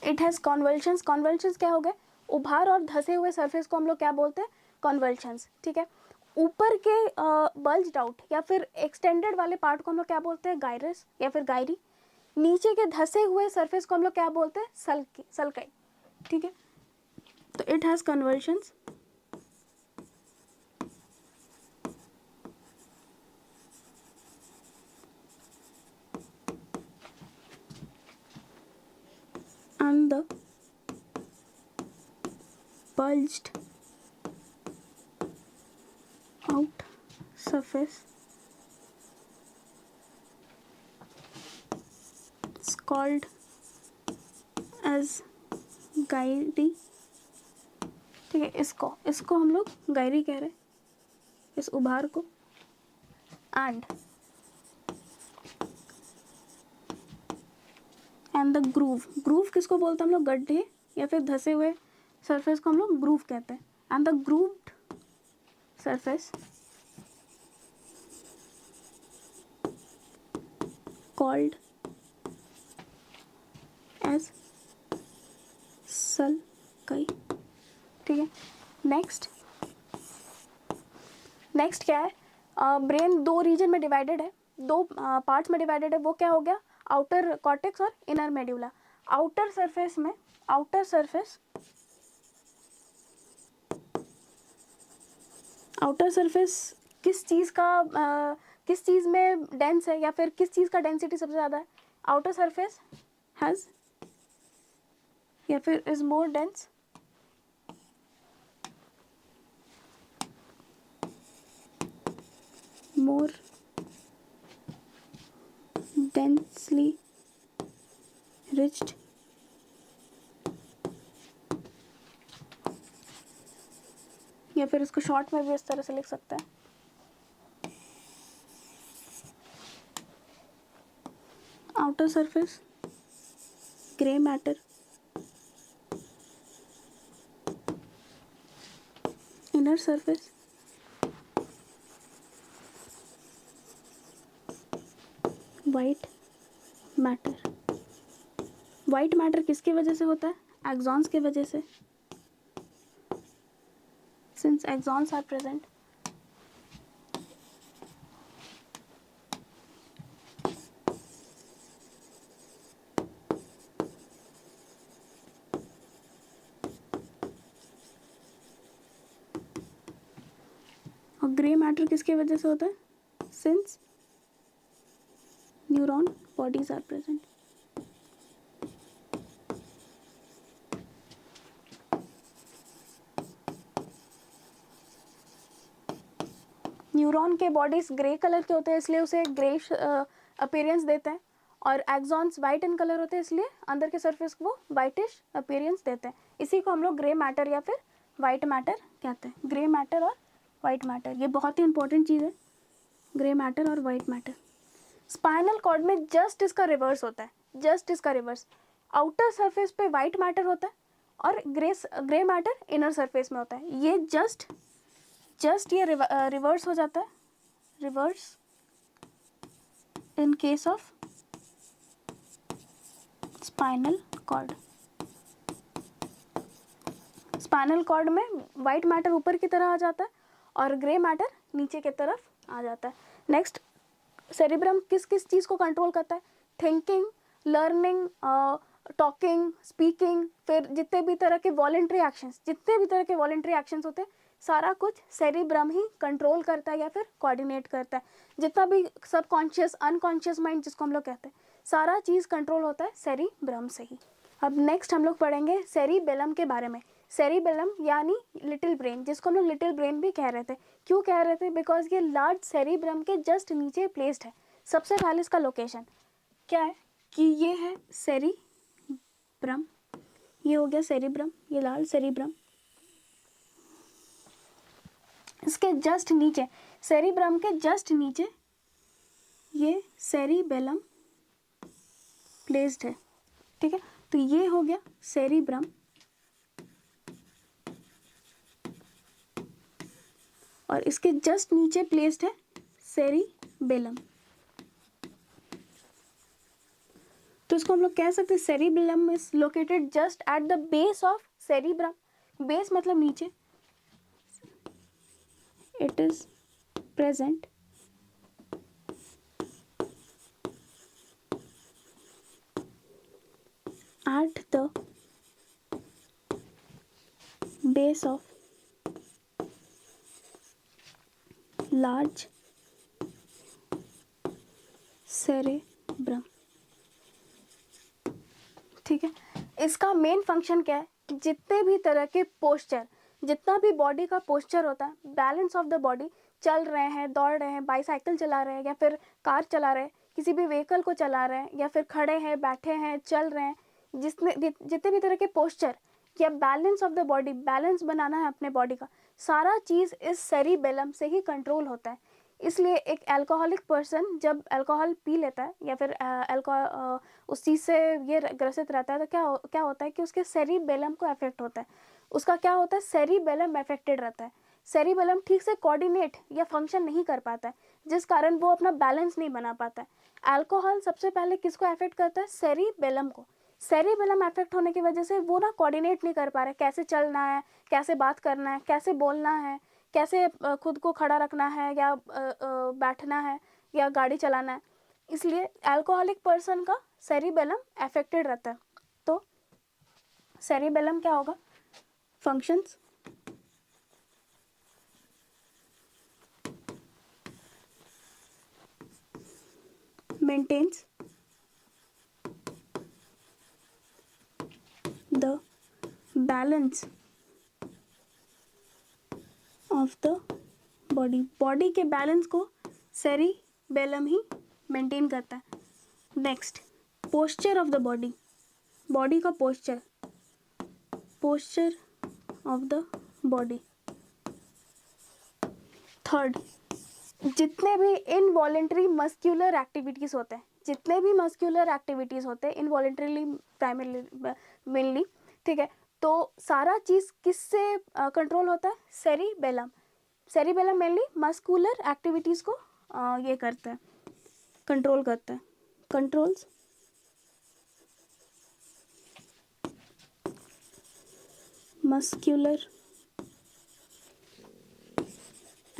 it has convulsions. convulsions क्या हो गए? उभार और धसे हुए सरफेस को हम लोग क्या बोलते हैं? convulsions. ठीक है। ऊपर के बल्ज्ड आउट या फिर एक्सटेंडेड वाले पार्ट को हम लोग क्या बोलते हैं? गायरस या फिर गायरी। नीचे के धसे हुए सरफेस को हम लोग क्या बोलते हैं? सल्काई। ठीक है। तो it has convulsions and the bulged out surface is called as gyri. ठीक है, इसको हम लोग गायरी कह रहे हैं, इस उभार को। एंड द ग्रूव किसको बोलते हैं हम लोग? गड्ढे या फिर धसे हुए सरफेस को हम लोग ग्रूव कहते हैं। And the grooved surface called as sulci. ठीक है। नेक्स्ट क्या है? ब्रेन दो रीजन में डिवाइडेड है, दो पार्ट्स में डिवाइडेड है। वो क्या हो गया? आउटर कॉर्टेक्स और इनर मेड्यूला। आउटर सरफेस किस चीज़ में डेंस है या फिर किस चीज़ का डेंसिटी सबसे ज़्यादा है? आउटर सरफेस हैज़ या फिर is more dense, more densely rich या फिर इसको शॉर्ट में भी इस तरह से लिख सकते हैं, outer surface grey matter, inner surface white matter किसकी वजह से होता है? एक्सॉन्स की वजह से, सिंस एक्सॉन्स आर प्रेजेंट। और ग्रे मैटर किसकी वजह से होता है? Since neuron bodies are present. Neuron के बॉडीज ग्रे कलर के होते हैं, इसलिए उसे ग्रेश अपीयरेंस देते हैं, और एक्सॉन्स वाइट इन कलर होते हैं, इसलिए अंदर के सरफेस को वो वाइटिश अपीयरेंस देते हैं। इसी को हम लोग ग्रे मैटर या फिर वाइट मैटर कहते हैं। ग्रे मैटर और वाइट मैटर, ये बहुत ही इंपॉर्टेंट चीज़ है, ग्रे मैटर और वाइट मैटर। स्पाइनल कॉर्ड में जस्ट इसका रिवर्स होता है, जस्ट इसका रिवर्स। आउटर सरफेस पे वाइट मैटर होता है और ग्रे मैटर इनर सरफेस में होता है। ये जस्ट ये रिवर्स हो जाता है, reverse in case of spinal spinal cord में वाइट मैटर ऊपर की तरह आ जाता है और ग्रे मैटर नीचे की तरफ आ जाता है। नेक्स्ट, सेरिब्रम किस किस चीज़ को कंट्रोल करता है? थिंकिंग, लर्निंग, टॉकिंग, स्पीकिंग, फिर जितने भी तरह के वॉलेंट्री एक्शंस होते हैं सारा कुछ सेरिब्रम ही कंट्रोल करता है या फिर कोऑर्डिनेट करता है। जितना भी सबकॉन्शियस, अनकॉन्शियस माइंड जिसको हम लोग कहते हैं, सारा चीज़ कंट्रोल होता है सेरिब्रम से ही। अब नेक्स्ट हम लोग पढ़ेंगे सेरिबेलम के बारे में। सेरिबेलम यानी लिटिल ब्रेन, जिसको हम लोग लिटिल ब्रेन भी कह रहे थे। क्यों कह रहे थे? बिकॉज ये लार्ज सेरिब्रम के जस्ट नीचे प्लेस्ड है। सबसे पहले इसका लोकेशन क्या है कि ये है सेरिब्रम, ये हो गया सेरिब्रम, ये लार्ज सेरिब्रम। इसके जस्ट नीचे, सेरिब्रम के जस्ट नीचे ये सेरिबेलम प्लेस्ड है। ठीक है, तो ये हो गया सेरिब्रम और इसके जस्ट नीचे प्लेस्ड है सेरिबेलम। तो इसको हम लोग कह सकते हैं cerebellum is located just at the base of cerebrum. Base मतलब नीचे। It is present at the base of large cerebrum। ठीक है, इसका मेन फंक्शन क्या है? जितने भी तरह के पोस्चर, जितना भी बॉडी का पोस्चर होता है, बैलेंस ऑफ द बॉडी, चल रहे हैं, दौड़ रहे हैं, बाईसाइकिल चला रहे हैं या फिर कार चला रहे हैं, किसी भी व्हीकल को चला रहे हैं या फिर खड़े हैं, बैठे हैं, चल रहे हैं, जितने भी तरह के पोस्चर या balance of the body, balance बनाना है अपने बॉडी का, सारा चीज़ इस सेरिबेलम से ही कंट्रोल होता है। इसलिए एक अल्कोहलिक पर्सन जब अल्कोहल पी लेता है या फिर उस चीज़ से ये ग्रसित रहता है तो क्या होता है कि उसके सेरिबेलम को अफेक्ट होता है। उसका क्या होता है? सेरिबेलम अफेक्टेड रहता है। सेरिबेलम ठीक से कोऑर्डिनेट या फंक्शन नहीं कर पाता है, जिस कारण वो अपना बैलेंस नहीं बना पाता है। अल्कोहल सबसे पहले किसको अफेक्ट करता है? सेरिबेलम को। सेरिबेलम अफेक्ट होने की वजह से वो ना कोऑर्डिनेट नहीं कर पा रहे, कैसे चलना है, कैसे बात करना है, कैसे बोलना है, कैसे खुद को खड़ा रखना है या बैठना है या गाड़ी चलाना है। इसलिए अल्कोहलिक पर्सन का सेरिबेलम अफेक्टेड रहता है। तो सेरिबेलम क्या होगा? Functions, maintains the balance of the body. Body के बैलेंस को सेरिबेलम ही मेंटेन करता है। Next, posture of the body, body का posture, posture of the body. Third, जितने भी इनवॉलेंट्री मस्क्यूलर एक्टिविटीज़ होते हैं, जितने भी मस्क्यूलर एक्टिविटीज़ होते हैं इनवॉलेंट्रीली प्राइमरली मेनली, ठीक है, तो सारा चीज़ किससे कंट्रोल होता है? Cerebellum. Cerebellum mainly muscular activities को ये करता है, कंट्रोल करता है, कंट्रोल्स मस्क्यूलर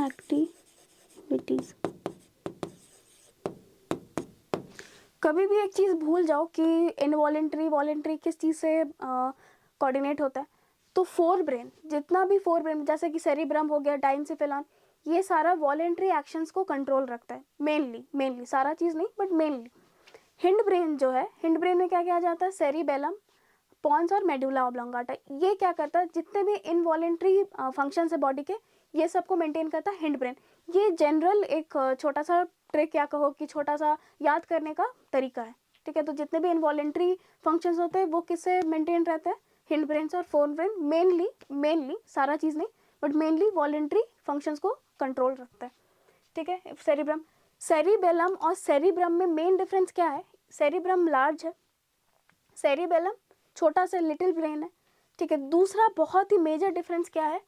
एक्टिविटीज़। कभी भी एक चीज़ भूल जाओ कि इनवॉलेंट्री वॉलेंट्री किस चीज़ से कोऑर्डिनेट होता है, तो फोर ब्रेन, जितना भी फोर ब्रेन जैसे कि सेरिब्रम हो गया, डाइनसेफेलॉन, ये सारा वॉलेंट्री एक्शंस को कंट्रोल रखता है मेनली, सारा चीज़ नहीं बट मेनली। हिंड ब्रेन जो है, हिंड ब्रेन में क्या किया जाता है? सेरिबेलम, पॉन्स और मेडुला ऑब्लोंगाटा, ये क्या करता है? जितने भी इनवॉलेंट्री फंक्शन है बॉडी के, ये सबको मेंटेन करता है हिंड ब्रेन। ये जनरल एक छोटा सा ट्रिक या कहो कि छोटा सा याद करने का तरीका है, ठीक है। तो जितने भी इनवॉलेंट्री फंक्शंस होते हैं वो किससे मेंटेन रहते हैं? हिंड ब्रेन और फोर ब्रेन मेनली, सारा चीज़ नहीं बट मेनली वॉलेंट्री फंक्शंस को कंट्रोल रखता है, ठीक है। सेरिबेलम और सेरिब्रम में मेन डिफरेंस क्या है? सेरिब्रम लार्ज है, सेरिबेलम छोटा सा लिटिल ब्रेन है, ठीक है। दूसरा बहुत ही मेजर डिफरेंस क्या है?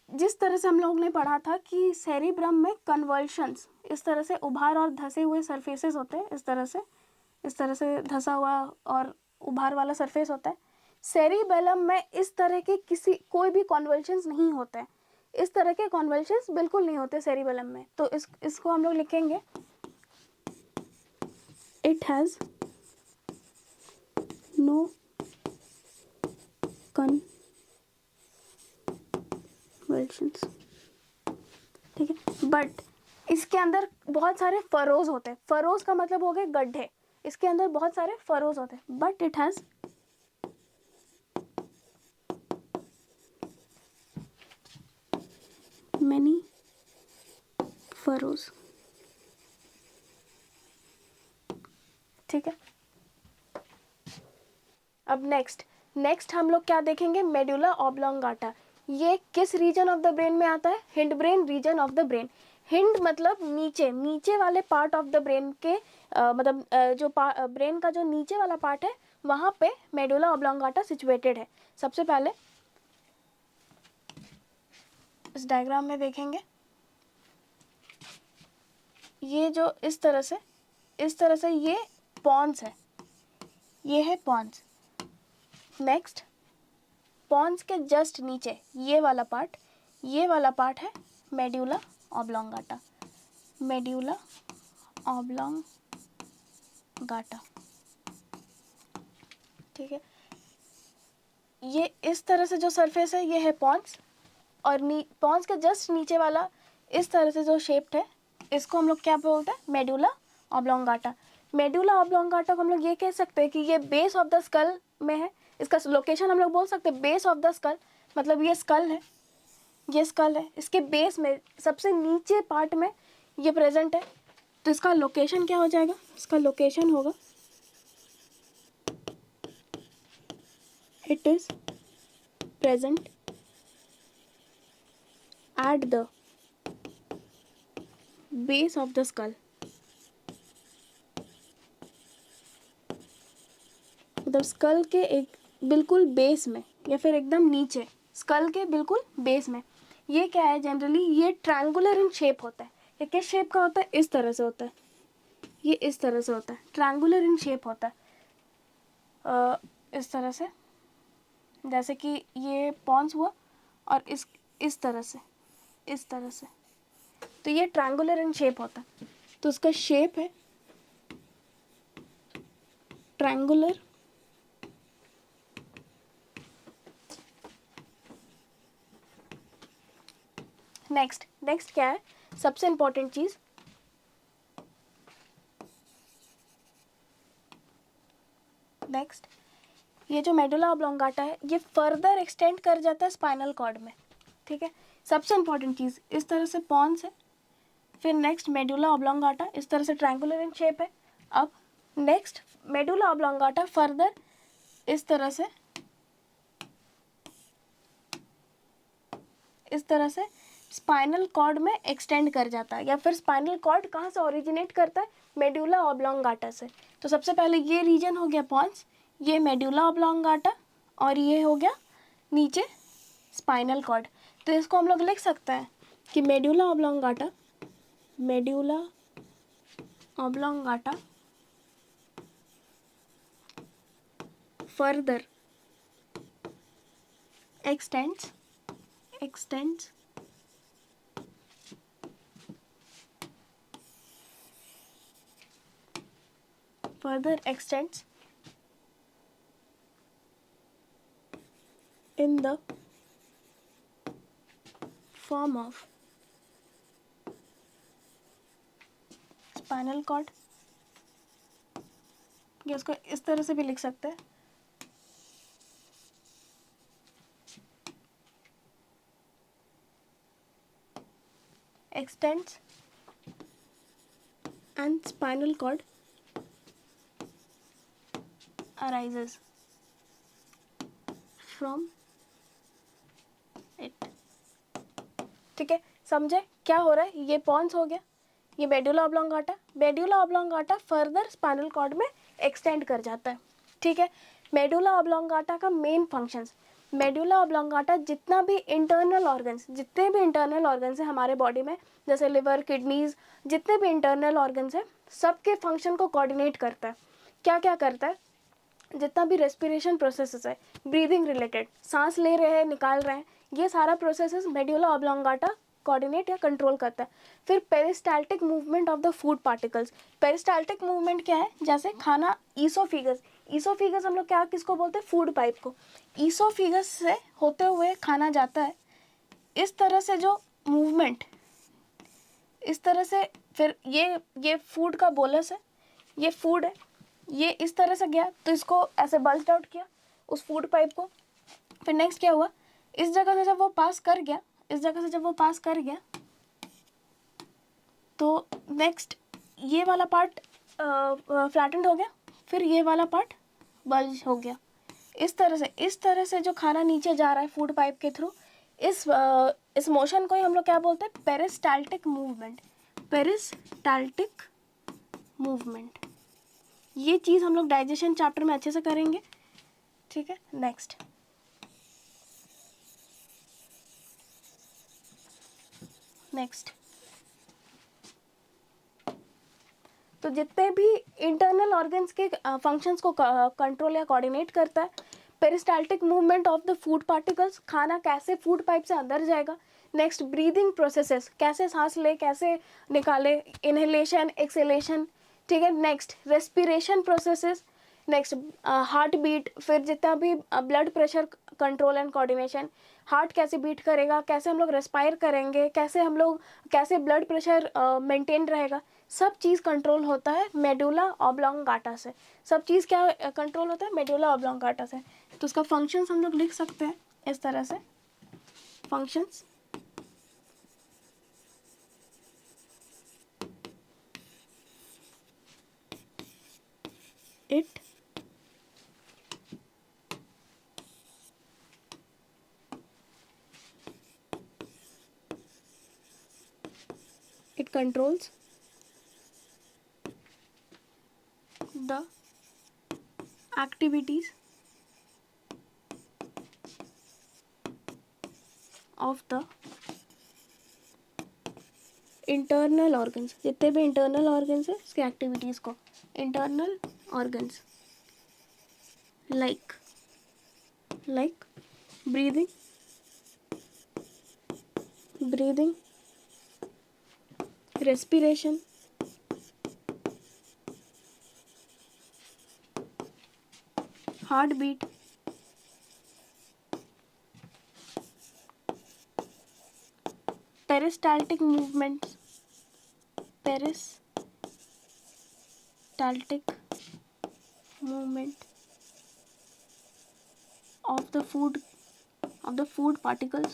जिस तरह से हम लोग ने पढ़ा था कि सेरिब्रम में कन्वर्शंस, इस तरह से उभार और धसे हुए सरफेसेस होते हैं, इस तरह से धसा हुआ और उभार वाला सरफेस होता है। सेरिबेलम में इस तरह के कोई भी कॉन्वल्शंस नहीं होते हैं, इस तरह के कॉन्वल्शंस बिल्कुल नहीं होते सेरिबेलम में। तो इसको हम लोग लिखेंगे इट हैज़ नो कन्वल्शंस, ठीक है। बट इसके अंदर बहुत सारे फरोज होते हैं, फरोज का मतलब हो गए गड्ढे, इसके अंदर बहुत सारे फरोज होते हैं। But it has many furrows, ठीक है। अब नेक्स्ट हम लोग क्या देखेंगे, मेडुला ऑब्लोंगाटा। ये किस रीजन ऑफ द ब्रेन में आता है, hind brain region of the brain. Hind मतलब नीचे वाले पार्ट ऑफ द ब्रेन के मतलब जो ब्रेन का जो नीचे वाला पार्ट है वहाँ पे मेडुला ऑब्लोंगाटा सिचुएटेड है। सबसे पहले इस डायग्राम में देखेंगे, ये जो इस तरह से ये पॉन्स है, ये है पॉन्स। नेक्स्ट पॉन्स के जस्ट नीचे ये वाला पार्ट है मेडुला ऑब्लोंगाटा, मेडुला ऑब्लोंगाटा, ठीक है। ये इस तरह से जो सरफेस है ये है पॉन्स, और पॉन्स के जस्ट नीचे वाला इस तरह से जो शेप्ड है इसको हम लोग क्या बोलते हैं, मेडुला ऑब्लोंगाटा। मेडुला ऑब्लोंगाटा को हम लोग ये कह सकते हैं कि ये बेस ऑफ द स्कल में है। इसका लोकेशन हम लोग बोल सकते हैं बेस ऑफ द स्कल, मतलब ये स्कल है, इसके बेस में सबसे नीचे पार्ट में ये प्रेजेंट है। तो इसका लोकेशन क्या हो जाएगा, इसका लोकेशन होगा it is present at the base of the skull, मतलब स्कल के एक बिल्कुल बेस में या फिर एकदम नीचे, स्कल के बिल्कुल बेस में। ये क्या है, जनरली ये ट्रायंगुलर इन शेप होता है। ये किस शेप का होता है, इस तरह से होता है, ये इस तरह से होता है, ट्रायंगुलर इन शेप होता है। इस तरह से, जैसे कि ये पॉन्स हुआ और इस तरह से, तो ये ट्रायंगुलर इन शेप होता है। तो उसका शेप है ट्रायंगुलर नेक्स्ट क्या है, सबसे इंपॉर्टेंट चीज, नेक्स्ट ये जो मेडुला ऑब्लोंगाटा है ये फर्दर एक्सटेंड कर जाता है स्पाइनल कॉर्ड में, ठीक है। सबसे इंपॉर्टेंट चीज, इस तरह से पॉन्स है, फिर नेक्स्ट मेडुला ऑब्लोंगाटा, इस तरह से ट्रायंगुलर इन शेप है। अब नेक्स्ट मेडुला ऑब्लोंगाटा फर्दर इस तरह से स्पाइनल कॉर्ड में एक्सटेंड कर जाता है, या फिर स्पाइनल कॉर्ड कहाँ से ओरिजिनेट करता है, मेडुला ऑब्लोंगाटा से। तो सबसे पहले ये रीजन हो गया पॉन्स, ये मेडुला ऑब्लोंगाटा, और ये हो गया नीचे स्पाइनल कॉर्ड। तो इसको हम लोग लिख सकते हैं कि medulla oblongata further extends in the form of spinal cord, या इसको इस तरह से भी लिख सकते हैं, extends and spinal cord arises from it, ठीक है। समझे क्या हो रहा है, ये पॉन्स हो गया, ये medulla oblongata further spinal cord में एक्सटेंड कर जाता है, ठीक है। मेडुला ऑब्लोंगाटा का मेन फंक्शंस, मेडुला ऑब्लोंगाटा जितने भी इंटरनल ऑर्गन्स हैं हमारे बॉडी में, जैसे लिवर, किडनीज, जितने भी इंटरनल ऑर्गन्स हैं सबके फंक्शन को कोऑर्डिनेट करता है। क्या क्या करता है, जितना भी रेस्पिरेशन प्रोसेसेस है, ब्रीदिंग रिलेटेड, सांस ले रहे हैं निकाल रहे हैं, ये सारा प्रोसेसेस मेड्यूला ऑब्लोंगाटा कोऑर्डिनेट या कंट्रोल करता है। फिर peristaltic movement of the food particles. Peristaltic movement क्या है, जैसे खाना ईसोफिगस, ईसोफिगस हम लोग क्या किसको बोलते हैं, फूड पाइप को, ईसोफिगस से होते हुए खाना जाता है। इस तरह से जो मूवमेंट, इस तरह से, फिर ये फूड का बोलस है, ये फूड है, ये इस तरह से गया तो इसको ऐसे बल्स्ट आउट किया उस फूड पाइप को। फिर नेक्स्ट क्या हुआ, इस जगह से जब वो पास कर गया, इस जगह से जब वो पास कर गया तो नेक्स्ट ये वाला पार्ट फ्लैटेंड हो गया, फिर ये वाला पार्ट बल्ज हो गया। इस तरह से जो खाना नीचे जा रहा है फूड पाइप के थ्रू, इस मोशन को ही हम लोग क्या बोलते हैं, पेरिस्टाल्टिक मूवमेंट। पेरिस्टाल्टिक मूवमेंट, ये चीज़ हम लोग डाइजेशन चैप्टर में अच्छे से करेंगे, ठीक है। नेक्स्ट तो जितने भी इंटरनल ऑर्गन्स के फंक्शंस को कंट्रोल या कोऑर्डिनेट करता है, peristaltic movement of the food particles, खाना कैसे फूड पाइप से अंदर जाएगा। नेक्स्ट ब्रीदिंग प्रोसेसेस, कैसे सांस ले कैसे निकाले, इनहेलेशन एक्सेलेशन, ठीक है। Next respiration processes, next heart beat, फिर जितना भी blood pressure control and coordination, heart कैसे बीट करेगा, कैसे हम लोग रेस्पायर करेंगे, कैसे ब्लड प्रेशर मेंटेन रहेगा, सब चीज़ कंट्रोल होता है मेडुला ऑब्लोंगाटा से। सब चीज़ क्या कंट्रोल होता है, मेडुला ऑब्लोंगाटा से। तो उसका फंक्शंस हम लोग लिख सकते हैं इस तरह से, functions it controls the activities of the internal organs। जितने भी इंटरनल ऑर्गन्स है उसके एक्टिविटीज़ को, internal organs like breathing, respiration, heartbeat, peristaltic movements, of the food particles,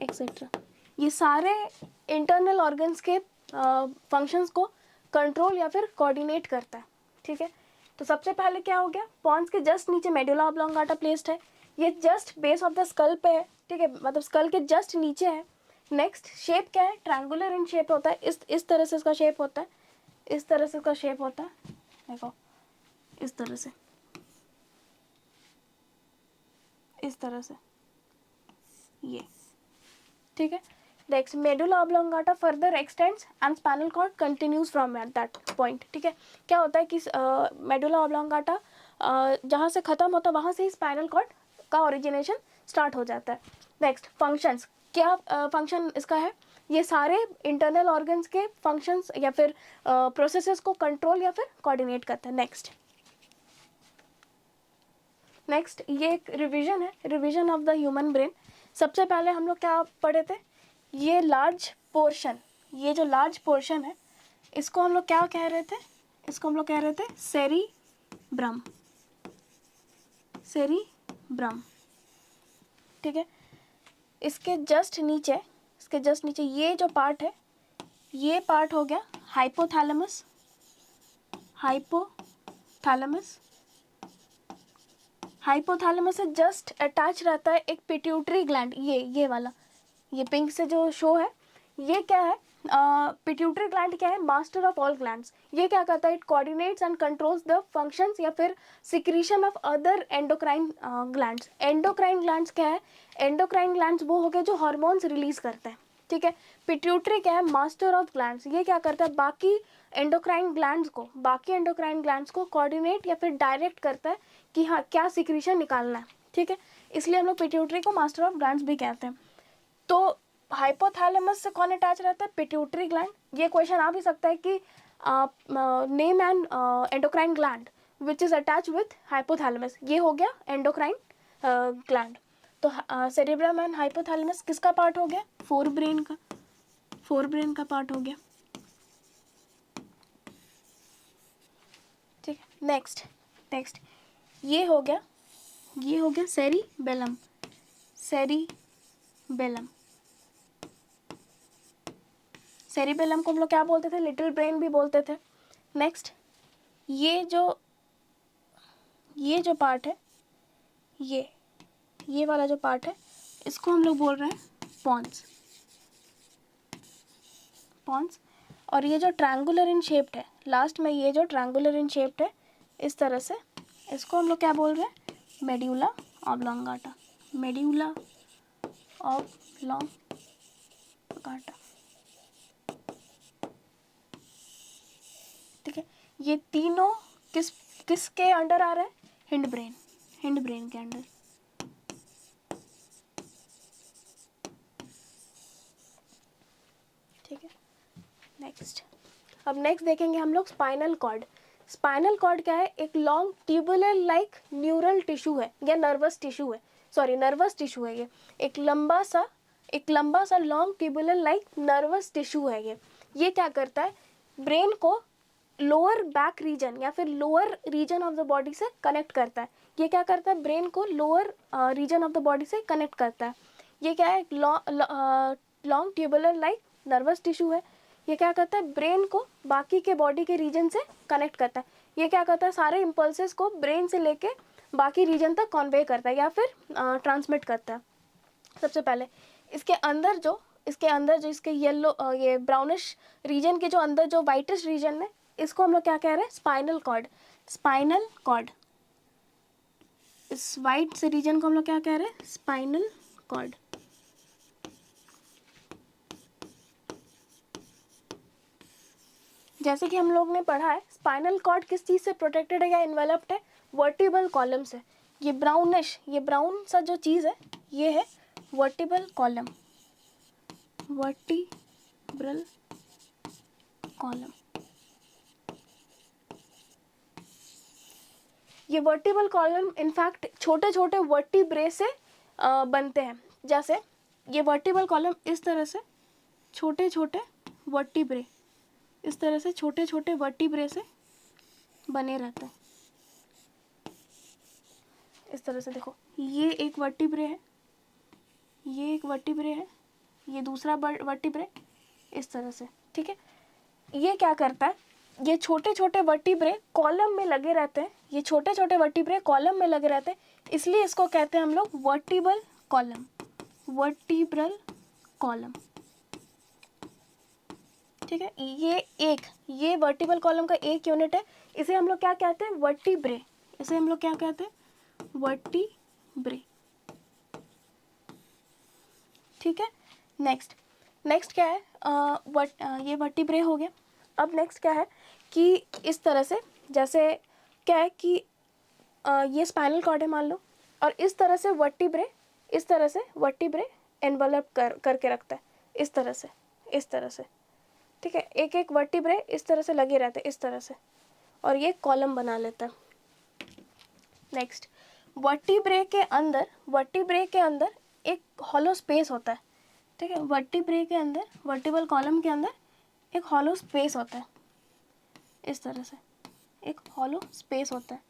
etcetera. ये सारे इंटरनल ऑर्गन्स के फंक्शंस को कंट्रोल या फिर कोऑर्डिनेट करता है, ठीक है। तो सबसे पहले क्या हो गया, पॉन्स के जस्ट नीचे मेडुला ऑब्लोंगाटा प्लेस्ड है, ये just base of the skull पे है, ठीक है, मतलब स्कल के जस्ट नीचे है। नेक्स्ट शेप क्या है, ट्रायंगुलर इन शेप होता है, इस तरह से इसका शेप होता है, इस तरह से इसका शेप होता है, देखो इस तरह से, इस तरह से ये, ठीक है। Next medulla oblongata further extends and spinal cord continues from at that point, ठीक है। क्या होता है कि मेडुला ऑब्लोंगाटा जहाँ से ख़त्म होता है वहाँ से ही स्पाइनल कॉर्ड का ओरिजिनेशन स्टार्ट हो जाता है। नेक्स्ट फंक्शंस, क्या फंक्शन इसका है, ये सारे इंटरनल ऑर्गन्स के फंक्शंस या फिर प्रोसेसेस को कंट्रोल या फिर कोऑर्डिनेट करता है। नेक्स्ट ये एक रिवीजन है, revision of the human brain. सबसे पहले हम लोग क्या पढ़े थे, ये लार्ज पोर्शन, ये जो लार्ज पोर्शन है इसको हम लोग क्या कह रहे थे, इसको हम लोग कह रहे थे सेरिब्रम, ठीक है। इसके जस्ट नीचे ये जो पार्ट है, ये पार्ट हो गया हाइपोथैलेमस, हाइपोथैलेमस से जस्ट अटैच रहता है एक पिट्यूटरी ग्लैंड, ये वाला, ये पिंक से जो शो है ये क्या है, पिट्यूटरी ग्लैंड क्या है, मास्टर ऑफ ऑल ग्लैंड्स। ये क्या करता है, it coordinates and controls the functions या फिर secretion of other endocrine glands. Endocrine glands क्या है, एंडोक्राइन ग्लैंड्स वो हो गए जो हार्मोन्स रिलीज करते हैं, ठीक है। पिट्यूटरी क्या है, मास्टर ऑफ ग्लैंड्स, ये क्या करता है, बाकी एंडोक्राइन ग्लैंड्स को कोऑर्डिनेट या फिर डायरेक्ट करता है कि हाँ क्या सिक्रीशन निकालना है, ठीक है। इसलिए हम लोग पिट्यूटरी को मास्टर ऑफ ग्लैंड्स भी कहते हैं। तो हाइपोथैलेमस से कौन अटैच रहता है, पिट्यूटरी ग्लैंड। ये क्वेश्चन आ भी सकता है कि name N endocrine gland which is attach with hypothalamus, ये हो गया एंडोक्राइन ग्लैंड। तो सेरेब्रम एंड हाइपोथैलेमस किसका पार्ट हो गया, फोर ब्रेन का पार्ट हो गया, ठीक है। नेक्स्ट ये हो गया सेरिबेलम को हम लोग क्या बोलते थे, लिटिल ब्रेन भी बोलते थे। नेक्स्ट ये जो पार्ट है, ये वाला जो पार्ट है, इसको हम लोग बोल रहे हैं पॉन्स। और ये जो ट्रायंगुलर इन शेप्ड है, लास्ट में ये जो ट्रायंगुलर इन शेप्ड है इस तरह से, इसको हम लोग क्या बोल रहे हैं, मेड्यूला ऑब्लोंगाटा। ठीक है। ये तीनों किसके अंडर आ रहे हैं, हिंड ब्रेन के अंडर। ठीक है। नेक्स्ट देखेंगे हम लोग स्पाइनल कॉर्ड क्या है, एक long tubular like neural tissue है या नर्वस टिश्यू है ये, एक लंबा सा long tubular like nervous tissue है ये क्या करता है, ब्रेन को लोअर बैक रीजन या फिर lower region of the body से कनेक्ट करता है। ये क्या करता है, ब्रेन को lower region of the body से कनेक्ट करता है। ये क्या है, long tubular like nervous tissue है। ये क्या करता है, ब्रेन को बाकी के बॉडी के रीजन से कनेक्ट करता है। ये क्या करता है, सारे इम्पल्सेस को ब्रेन से लेके बाकी रीजन तक कन्वे करता है या फिर ट्रांसमिट करता है। सबसे पहले इसके अंदर जो इसके येलो ये ब्राउनिश रीजन के जो अंदर जो वाइटिश रीजन है, इसको हम लोग क्या कह रहे हैं, स्पाइनल कॉर्ड। इस वाइट से रीजन को हम लोग क्या कह रहे हैं, स्पाइनल कॉर्ड। जैसे कि हम लोग ने पढ़ा है, स्पाइनल कॉर्ड किस चीज़ से प्रोटेक्टेड है या इन्वेलप्ड है, वर्टिब्रल कॉलम से। ये ब्राउन सा जो चीज़ है, ये है वर्टिब्रल कॉलम। ये वर्टिब्रल कॉलम इनफैक्ट छोटे छोटे वर्टिब्रे से बनते हैं। जैसे ये वर्टिब्रल कॉलम इस तरह से छोटे छोटे वर्टिब्रे से बने रहते हैं। इस तरह से देखो, ये एक वर्टिब्रे है, ये दूसरा वर्टिब्रे, इस तरह से, ठीक है। ये क्या करता है, ये छोटे छोटे वर्टिब्रे कॉलम में लगे रहते हैं, इसलिए इसको कहते हैं हम लोग वर्टिब्रल कॉलम। ठीक है। ये वर्टिब्रल कॉलम का एक यूनिट है, इसे हम लोग क्या कहते हैं, वर्टिब्रे। ठीक है। नेक्स्ट क्या है, ये वर्टिब्रे हो गया। अब नेक्स्ट क्या है कि इस तरह से, जैसे क्या है कि ये स्पाइनल कॉर्ड है मान लो, और इस तरह से वर्टिब्रे एनवलप करके रखता है, इस तरह से। ठीक है। एक वर्टिब्रे इस तरह से लगे रहते हैं, इस तरह से, और ये कॉलम बना लेता है। नेक्स्ट, वर्टिब्रे के अंदर एक हॉलो स्पेस होता है। ठीक है। वर्टिब्रल कॉलम के अंदर एक हॉलो स्पेस होता है, इस तरह से एक हॉलो स्पेस होता है।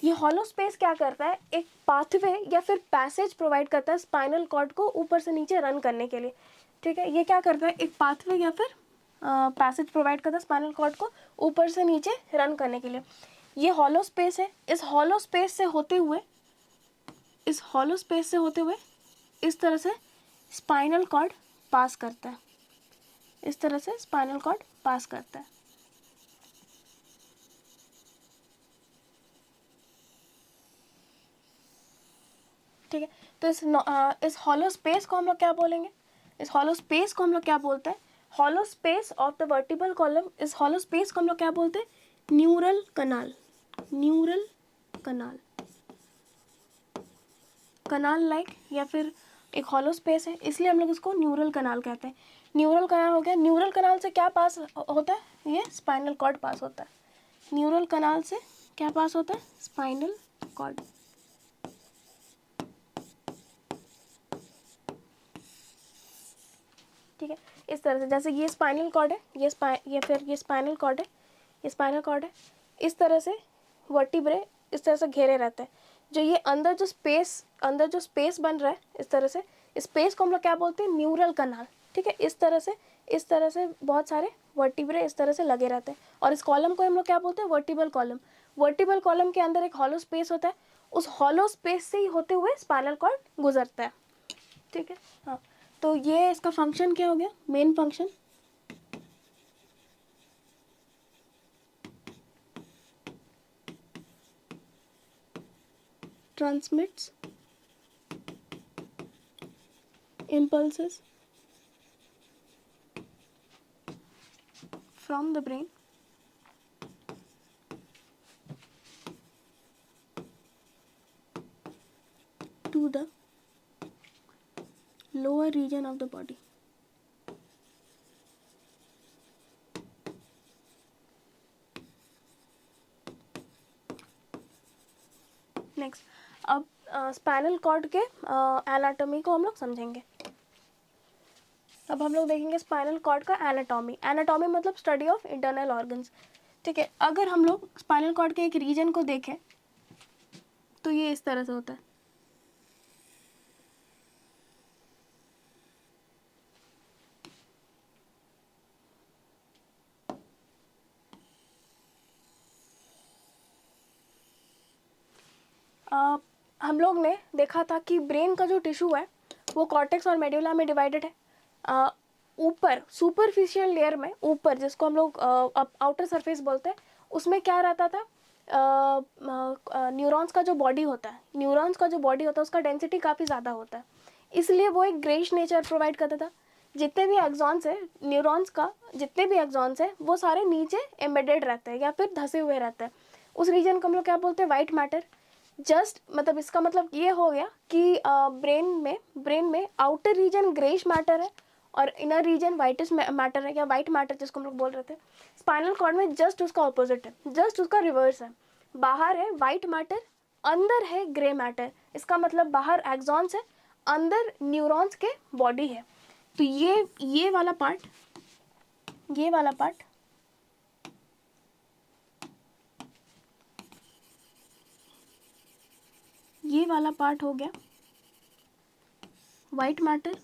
ये हॉलो स्पेस क्या करता है, एक पाथवे या फिर पैसेज प्रोवाइड करता है स्पाइनल कॉर्ड को ऊपर से नीचे रन करने के लिए। ठीक है। ये क्या करता है, एक पाथवे या फिर पैसेज प्रोवाइड करता है स्पाइनल कॉर्ड को ऊपर से नीचे रन करने के लिए। ये हॉलो स्पेस है, इस हॉलो स्पेस से होते हुए इस तरह से स्पाइनल कॉर्ड पास करता है, ठीक है। तो इस हॉलो स्पेस को हम लोग क्या बोलेंगे, इस हॉलो स्पेस को हम लोग क्या बोलते हैं, hollow space of the vertebral column, इस हॉलो स्पेस को हम लोग क्या बोलते हैं, न्यूरल कनाल, न्यूरल कनाल, कनाल लाइक या फिर एक हॉलो स्पेस है, इसलिए हम लोग इसको न्यूरल कनाल कहते हैं। न्यूरल कनाल हो गया, न्यूरल कनाल से क्या पास होता है, ये स्पाइनल कॉर्ड पास होता है। न्यूरल कनाल से क्या पास होता है, स्पाइनल कॉर्ड। ठीक है, इस तरह से, जैसे ये स्पाइनल कॉर्ड है, ये फिर ये स्पाइनल कॉर्ड है, ये स्पाइनल कॉर्ड है, इस तरह से वर्टिब्रे इस तरह से घेरे रहते हैं। जो ये अंदर जो स्पेस बन रहा है इस तरह से, स्पेस को हम लोग क्या बोलते हैं, न्यूरल कनाल। ठीक है, इस तरह से बहुत सारे वर्टिब्रे इस तरह से लगे रहते हैं, और इस कॉलम को हम लोग क्या बोलते हैं, वर्टिबल कॉलम। वर्टिबल कॉलम के अंदर एक हॉलो स्पेस होता है, उस हॉलो स्पेस से ही होते हुए स्पाइनल कॉर्ड गुजरता है। ठीक है, हाँ, तो ये इसका फंक्शन क्या हो गया, main function, transmits impulses from the brain to the lower region of the body. Next, अब स्पाइनल कॉर्ड के एनाटॉमी को हम लोग समझेंगे। अब हम लोग देखेंगे स्पाइनल कॉर्ड का एनाटॉमी। एनाटॉमी मतलब स्टडी ऑफ इंटरनल ऑर्गन्स। ठीक है, अगर हम लोग स्पाइनल कॉर्ड के एक रीजन को देखें तो ये इस तरह से होता है। हम लोग ने देखा था कि ब्रेन का जो टिश्यू है वो कॉर्टेक्स और मेडुला में डिवाइडेड है। ऊपर सुपरफिशियल लेयर में, ऊपर जिसको हम लोग आउटर सरफेस बोलते हैं, उसमें क्या रहता था, न्यूरॉन्स का जो बॉडी होता है, न्यूरॉन्स का जो बॉडी होता है उसका डेंसिटी काफ़ी ज़्यादा होता है, इसलिए वो एक ग्रेइश नेचर प्रोवाइड करता था। जितने भी एक्सॉन्स है न्यूरॉन्स का, जितने भी एक्सॉन्स है वो सारे नीचे एम्बेडेड रहते हैं या फिर धंसे हुए रहते हैं। उस रीजन को हम लोग क्या बोलते हैं, वाइट मैटर। जस्ट मतलब इसका मतलब ये हो गया कि ब्रेन में आउटर रीजन ग्रेइश मैटर है और इनर रीजन वाइटिश मैटर है, या वाइट मैटर जिसको हम लोग बोल रहे थे। स्पाइनल कॉर्ड में जस्ट उसका ऑपोजिट है, जस्ट उसका रिवर्स है। बाहर है वाइट मैटर, अंदर है ग्रे मैटर। इसका मतलब बाहर एक्सॉन्स है, अंदर न्यूरॉन्स के बॉडी है। तो ये वाला पार्ट, ये वाला पार्ट हो गया वाइट मैटर,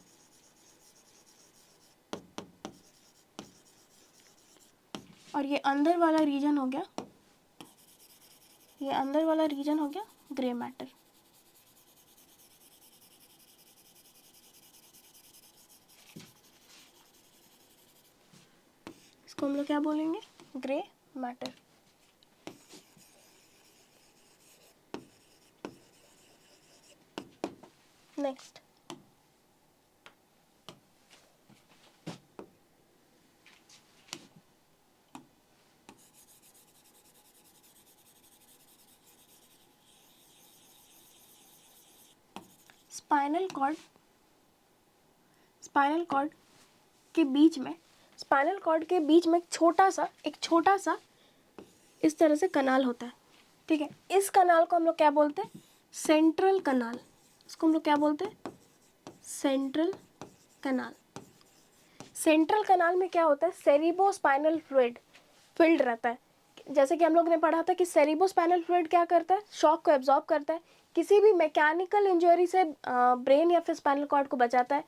और ये अंदर वाला रीजन हो गया, ये अंदर वाला रीजन हो गया ग्रे मैटर। इसको हम लोग क्या बोलेंगे, grey matter. Next, spinal cord के बीच में, स्पाइनल कॉर्ड के बीच में एक छोटा सा इस तरह से कनाल होता है। ठीक है, इस कनाल को हम लोग क्या बोलते हैं, सेंट्रल कनाल। इसको हम लोग क्या बोलते हैं, सेंट्रल कनाल। सेंट्रल कनाल में क्या होता है, सेरिब्रोस्पाइनल फ्लूइड फिल्ड रहता है। जैसे कि हम लोग ने पढ़ा था कि सेरिब्रोस्पाइनल फ्लूइड क्या करता है, शॉक को एब्जॉर्ब करता है, किसी भी मैकेनिकल इंजरी से ब्रेन या फिर स्पाइनल कॉर्ड को बचाता है,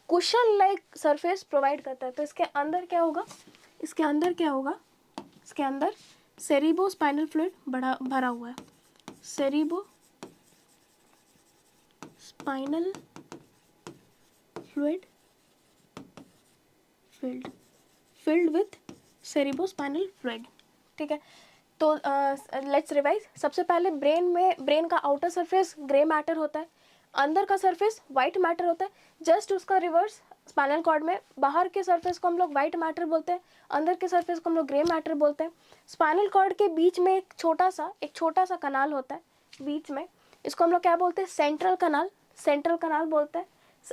कुशन लाइक सरफेस प्रोवाइड करता है। तो इसके अंदर क्या होगा, इसके अंदर सेरिब्रोस्पाइनल फ्लूइड भरा हुआ है। Cerebrospinal fluid filled with cerebrospinal fluid। ठीक है, तो लेट्स रिवाइज। सबसे पहले ब्रेन का आउटर सरफेस ग्रे मैटर होता है, अंदर का सरफेस वाइट मैटर होता है। जस्ट उसका रिवर्स स्पाइनल कॉर्ड में बाहर के सरफेस को हम लोग वाइट मैटर बोलते हैं, अंदर के सरफेस को हम लोग ग्रे मैटर बोलते हैं। स्पाइनल कॉर्ड के बीच में एक छोटा सा कनाल होता है बीच में, इसको हम लोग क्या बोलते हैं, सेंट्रल कनाल बोलते हैं।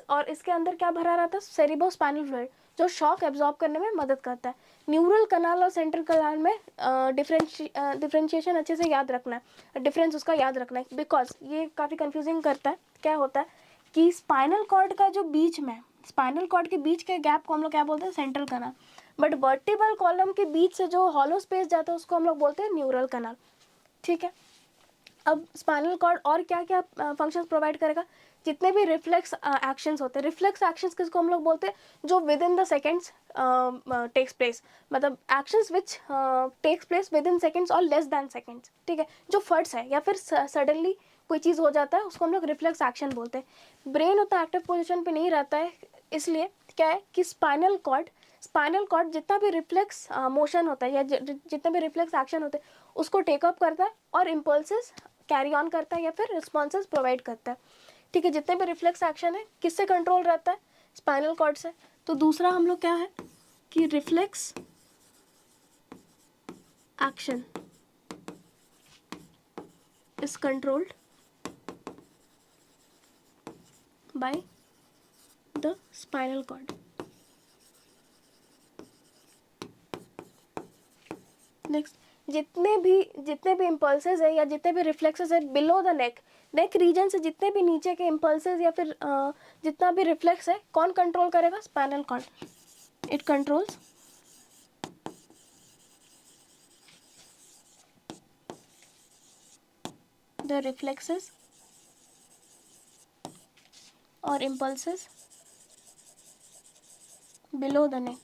और इसके अंदर क्या भरा रहता है, सेरिब्रोस्पाइनल फ्लूइड, जो शॉक एब्जॉर्ब करने में मदद करता है। न्यूरल कनाल और सेंट्रल कनाल में डिफ्रेंशिएशन अच्छे से याद रखना है, डिफरेंस उसका याद रखना है, बिकॉज ये काफ़ी कंफ्यूजिंग करता है। क्या होता है कि स्पाइनल कॉर्ड का जो बीच में, स्पाइनल कॉर्ड के बीच के गैप को हम लोग क्या बोलते हैं, central canal, but vertebral column के बीच से जो हॉलो स्पेस जाता है उसको हम लोग बोलते हैं न्यूरल कनाल। ठीक है, अब स्पाइनल कॉर्ड और क्या क्या फंक्शंस प्रोवाइड करेगा, जितने भी रिफ्लेक्स एक्शंस होते हैं, रिफ्लेक्स एक्शंस किसको हम लोग बोलते हैं, जो within the seconds takes place, मतलब actions which takes place within seconds और लेस दैन सेकेंड्स। ठीक है, जो फट्स है या फिर सडनली कोई चीज़ हो जाता है उसको हम लोग रिफ्लेक्स एक्शन बोलते हैं। ब्रेन उतना एक्टिव पोजिशन पे नहीं रहता है, इसलिए क्या है कि स्पाइनल कॉर्ड जितना भी रिफ्लेक्स मोशन होता है या जितने भी रिफ्लेक्स एक्शन होते हैं उसको टेकअप करता है और इम्पल्सेस कैरी ऑन करता है या फिर रिस्पॉन्सेज प्रोवाइड करता है। ठीक है, जितने भी रिफ्लेक्स एक्शन है किससे कंट्रोल रहता है, स्पाइनल कॉर्ड से। तो दूसरा हम लोग क्या है कि reflex action is controlled by the spinal cord. Next, जितने भी इम्पल्सेस है या जितने भी रिफ्लेक्सेस है बिलो द नेक रीजन से, जितने भी नीचे के इम्पल्सेस या फिर जितना भी रिफ्लेक्स है कौन कंट्रोल करेगा, spinal cord. It controls the reflexes और इम्पल्सेस बिलो द नेक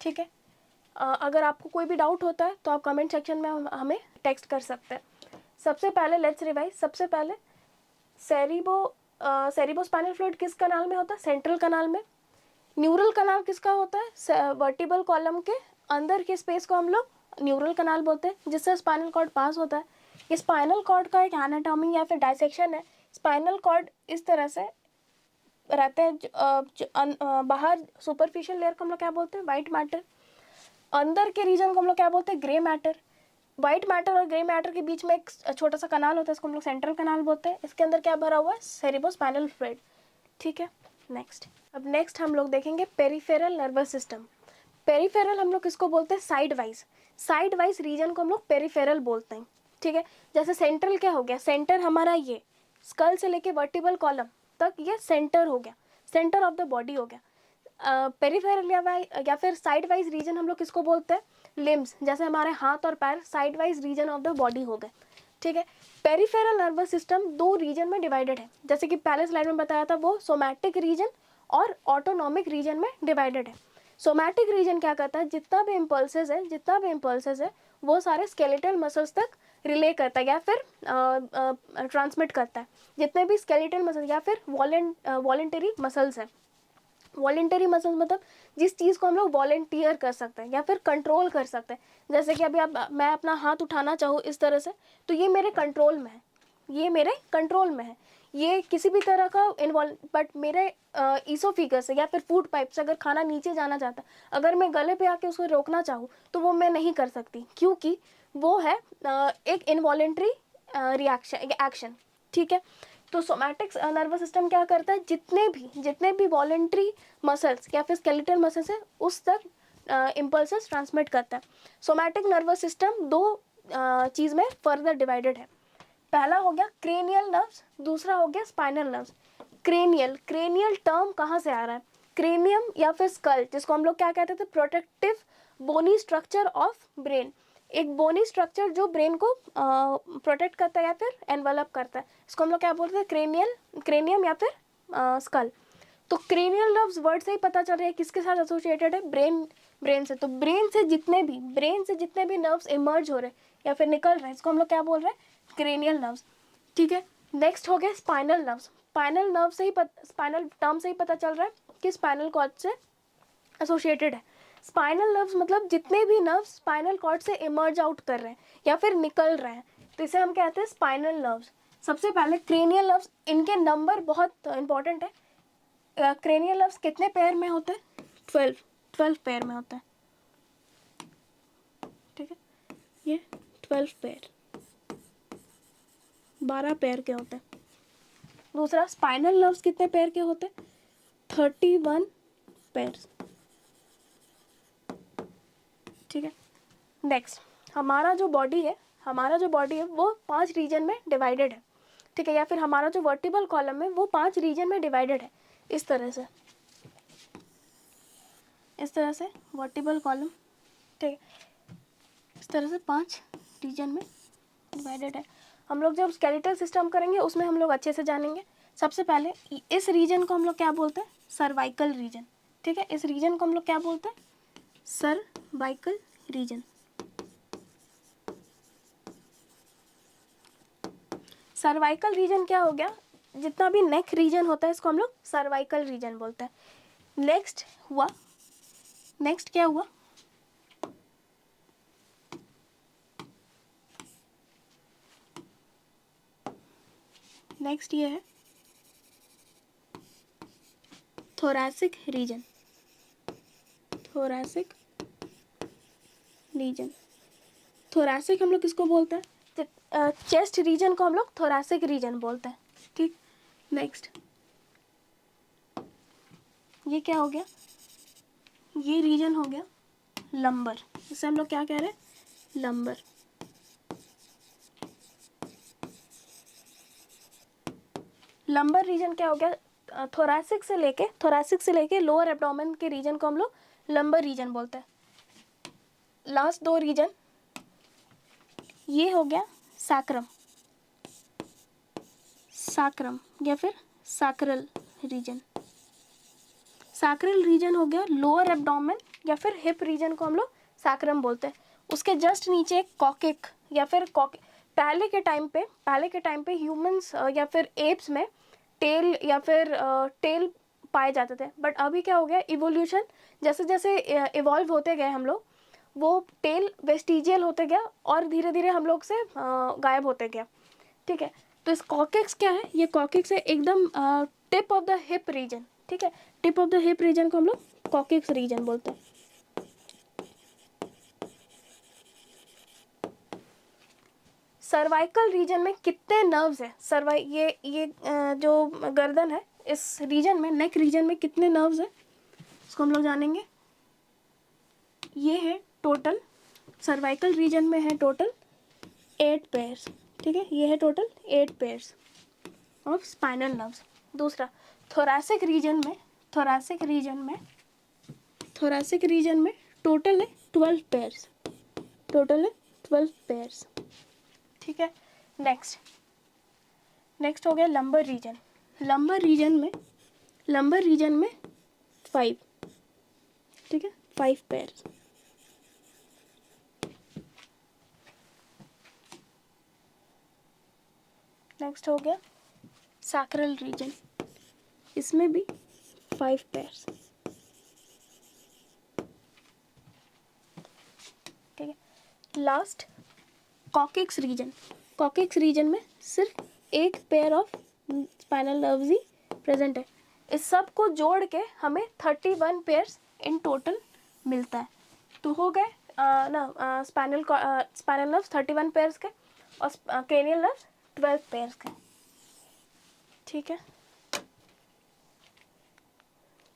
ठीक है, अगर आपको कोई भी डाउट होता है तो आप कमेंट सेक्शन में हमें टेक्स्ट कर सकते हैं। सबसे पहले लेट्स रिवाइज। सबसे पहले सेरिब्रोस्पाइनल फ्लूइड किस कनाल में होता है, सेंट्रल कनाल में। न्यूरल कनाल किसका होता है, वर्टिबल कॉलम के अंदर के स्पेस को हम लोग न्यूरल कनाल बोलते हैं, जिससे स्पाइनल कॉर्ड पास होता है। ये स्पाइनल कॉर्ड का एक एनाटॉमी या फिर डाइसेक्शन है। स्पाइनल कॉर्ड इस तरह से रहते हैं, बाहर सुपरफिशियल लेयर को हम लोग क्या बोलते हैं, वाइट मैटर, अंदर के रीजन को हम लोग क्या बोलते हैं, ग्रे मैटर। वाइट मैटर और ग्रे मैटर के बीच में एक छोटा सा कनाल होता है, इसको हम लोग सेंट्रल कनाल बोलते हैं। इसके अंदर क्या भरा हुआ है, सेरिब्रोस्पाइनल फ्लूइड। ठीक है, अब नेक्स्ट हम लोग देखेंगे पेरिफेरल नर्वस सिस्टम। पेरिफेरल हम लोग किसको बोलते हैं, साइड वाइज रीजन को हम लोग पेरिफेरल बोलते हैं। ठीक है, जैसे सेंट्रल क्या हो गया, सेंटर हमारा ये स्कल से लेके वर्टिबल कॉलम तक ये सेंटर हो गया, सेंटर ऑफ द बॉडी हो गया। पेरिफेरल या फिर साइड वाइज रीजन हम लोग किसको बोलते हैं, लिम्स, जैसे हमारे हाथ और पैर side wise region of the body हो गए। ठीक है, पेरिफेरल नर्वस सिस्टम दो रीजन में डिवाइडेड है, जैसे कि पहले स्लाइड में बताया था, वो सोमैटिक रीजन और ऑटोनॉमिक रीजन में डिवाइडेड है। सोमैटिक रीजन क्या करता है, जितना भी इम्पल्सेस है वो सारे स्केलेटल मसल्स तक रिले करता है या फिर ट्रांसमिट करता है। जितने भी स्केलेटल मसल या फिर वॉलेंटरी मसल्स हैं, वॉलेंटरी मसल्स मतलब जिस चीज़ को हम लोग वॉलेंटियर कर सकते हैं या फिर कंट्रोल कर सकते हैं। जैसे कि अभी मैं अपना हाथ उठाना चाहूँ इस तरह से, तो ये मेरे कंट्रोल में है, ये किसी भी तरह का बट मेरे ईसोफिगस से या फिर फूड पाइप से अगर खाना नीचे जाना चाहता है, अगर मैं गले पे आके उसको रोकना चाहूँ तो वो मैं नहीं कर सकती, क्योंकि वो है एक इनवॉलेंट्री एक्शन। ठीक है, तो सोमैटिक नर्वस सिस्टम क्या करता है, जितने भी वॉलेंट्री मसल्स या फिर स्केलेटल मसल्स है उस तक इम्पल्सेस ट्रांसमिट करता है। सोमैटिक नर्वस सिस्टम दो चीज़ में फर्दर डिवाइडेड है। पहला हो गया क्रेनियल नर्व्स, दूसरा हो गया स्पाइनल नर्व्स। क्रेनियल टर्म कहाँ से आ रहा है, क्रेनियम या फिर स्कल, जिसको हम लोग क्या कहते थे, protective bony structure of brain, एक बोनी स्ट्रक्चर जो ब्रेन को प्रोटेक्ट करता है या फिर एनवेलप करता है, इसको हम लोग क्या बोलते हैं, क्रेनियम या फिर स्कल। तो क्रेनियल नर्व्स वर्ड से ही पता चल रहा है किसके साथ एसोसिएटेड है, ब्रेन से। तो ब्रेन से जितने भी नर्व्स इमर्ज हो रहे हैं या फिर निकल रहे हैं, इसको हम लोग क्या बोल रहे हैं, क्रेनियल नर्व्स। ठीक है, नेक्स्ट हो गया स्पाइनल नर्व्स। स्पाइनल टर्म से ही पता चल रहा है कि स्पाइनल कॉर्ड से एसोसिएटेड है। स्पाइनल नर्व्स मतलब जितने भी नर्व्स स्पाइनल कॉर्ड से इमर्ज आउट कर रहे हैं या फिर निकल रहे हैं, तो इसे हम कहते हैं स्पाइनल नर्व्स। सबसे पहले क्रेनियल नर्व्स, इनके नंबर बहुत इंपॉर्टेंट है। क्रेनियल नर्व्स कितने पेयर में होते हैं? 12 पेयर में होता है, ठीक है। ये 12 पेयर, 12 पेयर के होते हैं। दूसरा, स्पाइनल नर्व्स कितने पेयर के होते हैं? 31 पेयर्स, ठीक है। नेक्स्ट, हमारा जो बॉडी है वो 5 रीजन में डिवाइडेड है, ठीक है। या फिर हमारा जो वर्टिबल कॉलम है वो 5 रीजन में डिवाइडेड है। इस तरह से वर्टिबल कॉलम, ठीक है, इस तरह से 5 रीजन में डिवाइडेड है। हम लोग जब स्केलेटल सिस्टम करेंगे उसमें हम लोग अच्छे से जानेंगे। सबसे पहले इस रीजन को हम लोग क्या बोलते हैं? सर्वाइकल रीजन, ठीक है। इस रीजन को हम लोग क्या बोलते हैं? Cervical region. सर्वाइकल रीजन क्या हो गया? जितना भी नेक रीजन होता है इसको हम लोग सर्वाइकल रीजन बोलते हैं। नेक्स्ट क्या हुआ? नेक्स्ट ये है थोरैसिक रीजन। थोरैसिक हम लोग किसको बोलते हैं? चेस्ट रीजन को हम लोग थोरैसिक रीजन बोलते हैं, ठीक। नेक्स्ट ये क्या हो गया? ये रीजन हो गया लंबर। इसे हम लोग क्या कह रहे हैं? लंबर। लंबर रीजन क्या हो गया? थोरैसिक से लेके लोअर एब्डोमेन के रीजन को हम लोग लंबर रीजन बोलते हैं। लास्ट 2 रीजन, ये हो गया सैक्रम या फिर सैक्रल रीजन। सैक्रल रीजन हो गया लोअर एब्डोमेन या फिर हिप रीजन को हम लोग सैक्रम बोलते हैं। उसके जस्ट नीचे कॉकिक या फिर पहले के टाइम पे ह्यूमंस या फिर एप्स में टेल या फिर टेल पाए जाते थे। बट अभी क्या हो गया? इवोल्यूशन, जैसे जैसे इवॉल्व होते गए हम लोग, वो टेल वेस्टिजियल होते गया और धीरे धीरे हम लोग से गायब होते गया, ठीक है। तो इस कॉकिक्स क्या है? ये कॉकिक्स है एकदम tip of the hip region, ठीक है। Tip of the hip region को हम लोग कॉकिक्स रीजन बोलते हैं। सर्वाइकल रीजन में कितने नर्व्स है? ये जो गर्दन है, इस रीजन में, नेक रीजन में कितने नर्व्स है इसको हम लोग जानेंगे। ये है टोटल, सर्वाइकल रीजन में है टोटल 8 पेयर्स, ठीक है। ये है total 8 pairs of spinal nerves. दूसरा, थोरैसिक रीजन में टोटल है 12 पेयर्स, ठीक है। नेक्स्ट हो गया लंबर रीजन। लंबर रीजन में 5, ठीक है, 5 पेयर्स। नेक्स्ट हो गया सैक्रल रीजन, इसमें भी 5 पेयर्स, ठीक है। लास्ट कॉकिक्स रीजन में सिर्फ 1 pair of spinal nerves he present है। इस सब को जोड़ के हमें 31 पेयर्स इन टोटल मिलता है। तो हो गए स्पाइनल नर्व्स 31 पेयर्स के और क्रेनियल नर्व्स 12 पेयर्स के, ठीक है।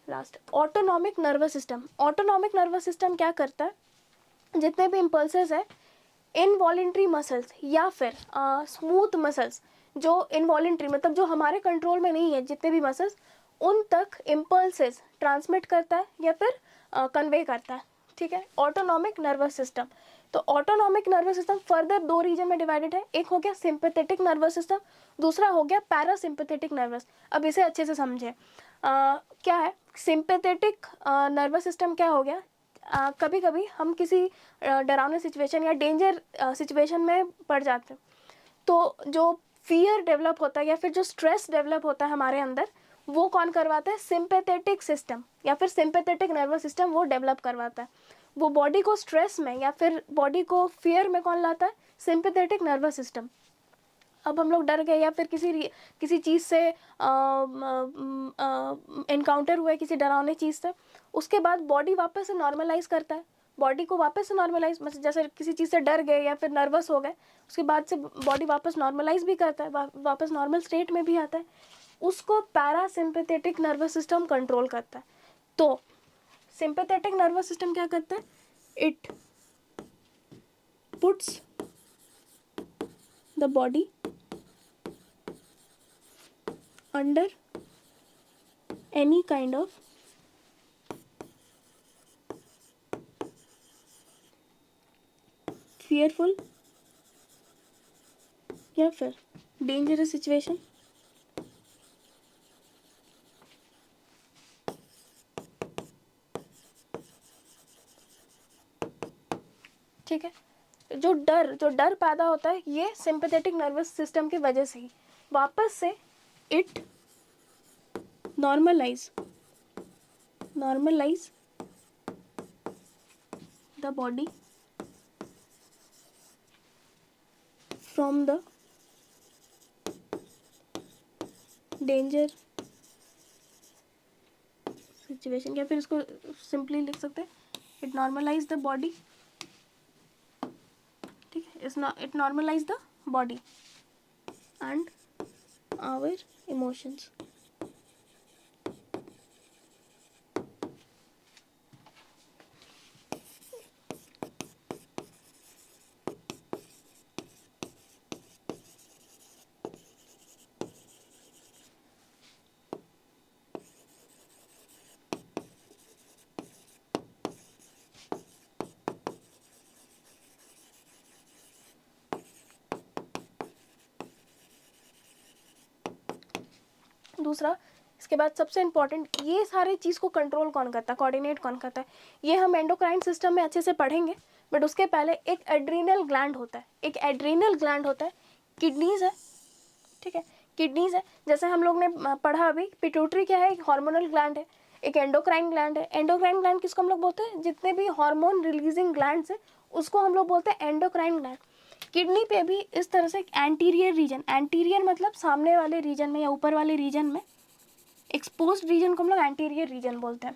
लास्ट, ऑटोनॉमिक नर्वस सिस्टम क्या करता है? जितने भी इम्पल्सेस है, इनवॉलेंट्री मसल्स या फिर स्मूथ मसल्स, जो इनवॉलेंट्री मतलब जो हमारे कंट्रोल में नहीं है, जितने भी मसल्स, उन तक इम्पल्सेस ट्रांसमिट करता है या फिर कन्वे करता है, ठीक है। Autonomic nervous system. तो autonomic nervous system further 2 region में डिवाइडेड है। एक हो गया सिंपैथेटिक नर्वस सिस्टम, दूसरा हो गया पैरासिम्पैथेटिक नर्वस। अब इसे अच्छे से समझे, क्या है सिंपैथेटिक नर्वस सिस्टम? क्या हो गया? कभी कभी हम किसी डरावने सिचुएशन या डेंजर सिचुएशन में पड़ जाते हैं, तो जो फियर डेवलप होता है या फिर जो स्ट्रेस डेवलप होता है हमारे अंदर, वो कौन करवाता है? सिंपैथेटिक सिस्टम या फिर सिंपैथेटिक नर्वस सिस्टम वो डेवलप करवाता है। वो बॉडी को स्ट्रेस में या फिर बॉडी को फियर में कौन लाता है? Sympathetic nervous system. अब हम लोग डर गए या फिर किसी चीज़ से इनकाउंटर हुआ है, किसी डरावने चीज़ से, उसके बाद बॉडी वापस से नॉर्मलाइज करता है, बॉडी को वापस से नॉर्मलाइज, मतलब जैसे किसी चीज़ से डर गए या फिर नर्वस हो गए, उसके बाद से बॉडी वापस नॉर्मलाइज भी करता है, वापस नॉर्मल स्टेट में भी आता है, उसको पैरासिम्पैथेटिक नर्वस सिस्टम कंट्रोल करता है। तो सिंपैथेटिक नर्वस सिस्टम क्या करता है? It puts the body under any kind of fearful या फिर dangerous situation, ठीक है। जो डर पैदा होता है ये सिंपैथेटिक नर्वस सिस्टम की वजह से ही वापस से it normalize the body from the danger situation, या फिर इसको सिंपली लिख सकते हैं इट नॉर्मलाइज द बॉडी, ठीक है, it normalise the body and our emotions. दूसरा, इसके बाद सबसे इम्पॉर्टेंट, ये सारे चीज़ को कंट्रोल कौन करता है, कोऑर्डिनेट कौन करता है, ये हम एंडोक्राइन सिस्टम में अच्छे से पढ़ेंगे, बट उसके पहले एक एड्रीनल ग्लैंड होता है, किडनीज है, ठीक है, किडनीज है। जैसे हम लोग ने पढ़ा अभी, पिट्यूटरी क्या है, एक हार्मोनल ग्लैंड है, एक एंडोक्राइन ग्लैंड है। एंडोक्राइन ग्लैंड किसको हम लोग बोलते हैं? जितने भी हार्मोन रिलीजिंग ग्लैंड्स है उसको हम लोग बोलते हैं एंडोक्राइन ग्लैंड। किडनी पे भी इस तरह से एंटीरियर रीजन, एंटीरियर मतलब सामने वाले रीजन में या ऊपर वाले रीजन में, एक्सपोज्ड रीजन को हम लोग एंटीरियर रीजन बोलते हैं।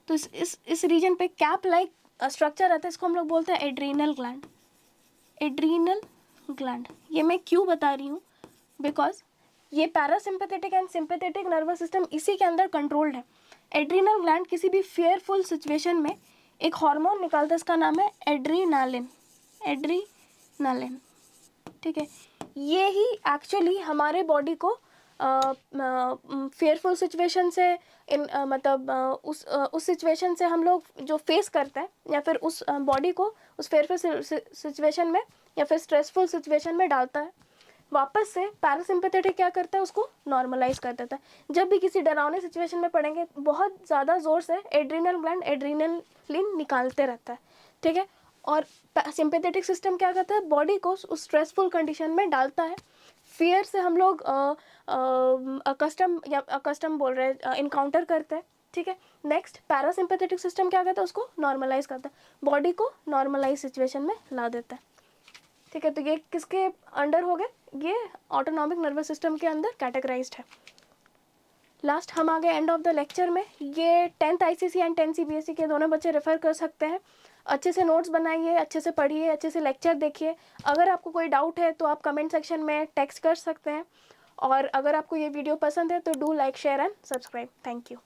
तो इस रीजन पे कैप लाइक स्ट्रक्चर रहता है, इसको हम लोग बोलते हैं एड्रीनल ग्लैंड। एड्रीनल ग्लैंड, ये मैं क्यों बता रही हूँ, बिकॉज ये parasympathetic and sympathetic nervous system इसी के अंदर कंट्रोल्ड है। एड्रीनल ग्लैंड किसी भी फेयरफुल सिचुएशन में एक हार्मोन निकालता है, इसका नाम है एड्रीनालिन, ठीक है। ये ही एक्चुअली हमारे बॉडी को फेयरफुल सिचुएशन से मतलब उस सिचुएशन से हम लोग जो फेस करते हैं या फिर उस बॉडी को उस फेयरफुल सिचुएशन में या फिर स्ट्रेसफुल सिचुएशन में डालता है। वापस से पैरासिम्पैथेटिक क्या करता है, उसको नॉर्मलाइज कर देता है। जब भी किसी डरावने सिचुएशन में पड़ेंगे बहुत ज़्यादा ज़ोर से एड्रीनल ग्लैंड एड्रीनलिन निकालते रहता है, ठीक है। और सिंपैथेटिक सिस्टम क्या करता है, बॉडी को उस स्ट्रेसफुल कंडीशन में डालता है। फियर से हम लोग अकस्टम बोल रहे हैं, इनकाउंटर करते हैं, ठीक है। नेक्स्ट पैरासिम्पैथेटिक सिस्टम क्या करता है, उसको नॉर्मलाइज करता है, बॉडी को नॉर्मलाइज सिचुएशन में ला देता है, ठीक है। तो ये किसके अंडर हो गए, ये ऑटोनॉमिक नर्वस सिस्टम के अंदर कैटेगराइज्ड है। लास्ट हम आ गए एंड ऑफ द लेक्चर में। ये 10th ICSE and 10th CBSE के दोनों बच्चे रेफर कर सकते हैं। अच्छे से नोट्स बनाइए, अच्छे से पढ़िए, अच्छे से लेक्चर देखिए। अगर आपको कोई डाउट है तो आप कमेंट सेक्शन में टेक्स्ट कर सकते हैं। और अगर आपको ये वीडियो पसंद है तो do like, share and subscribe. Thank you.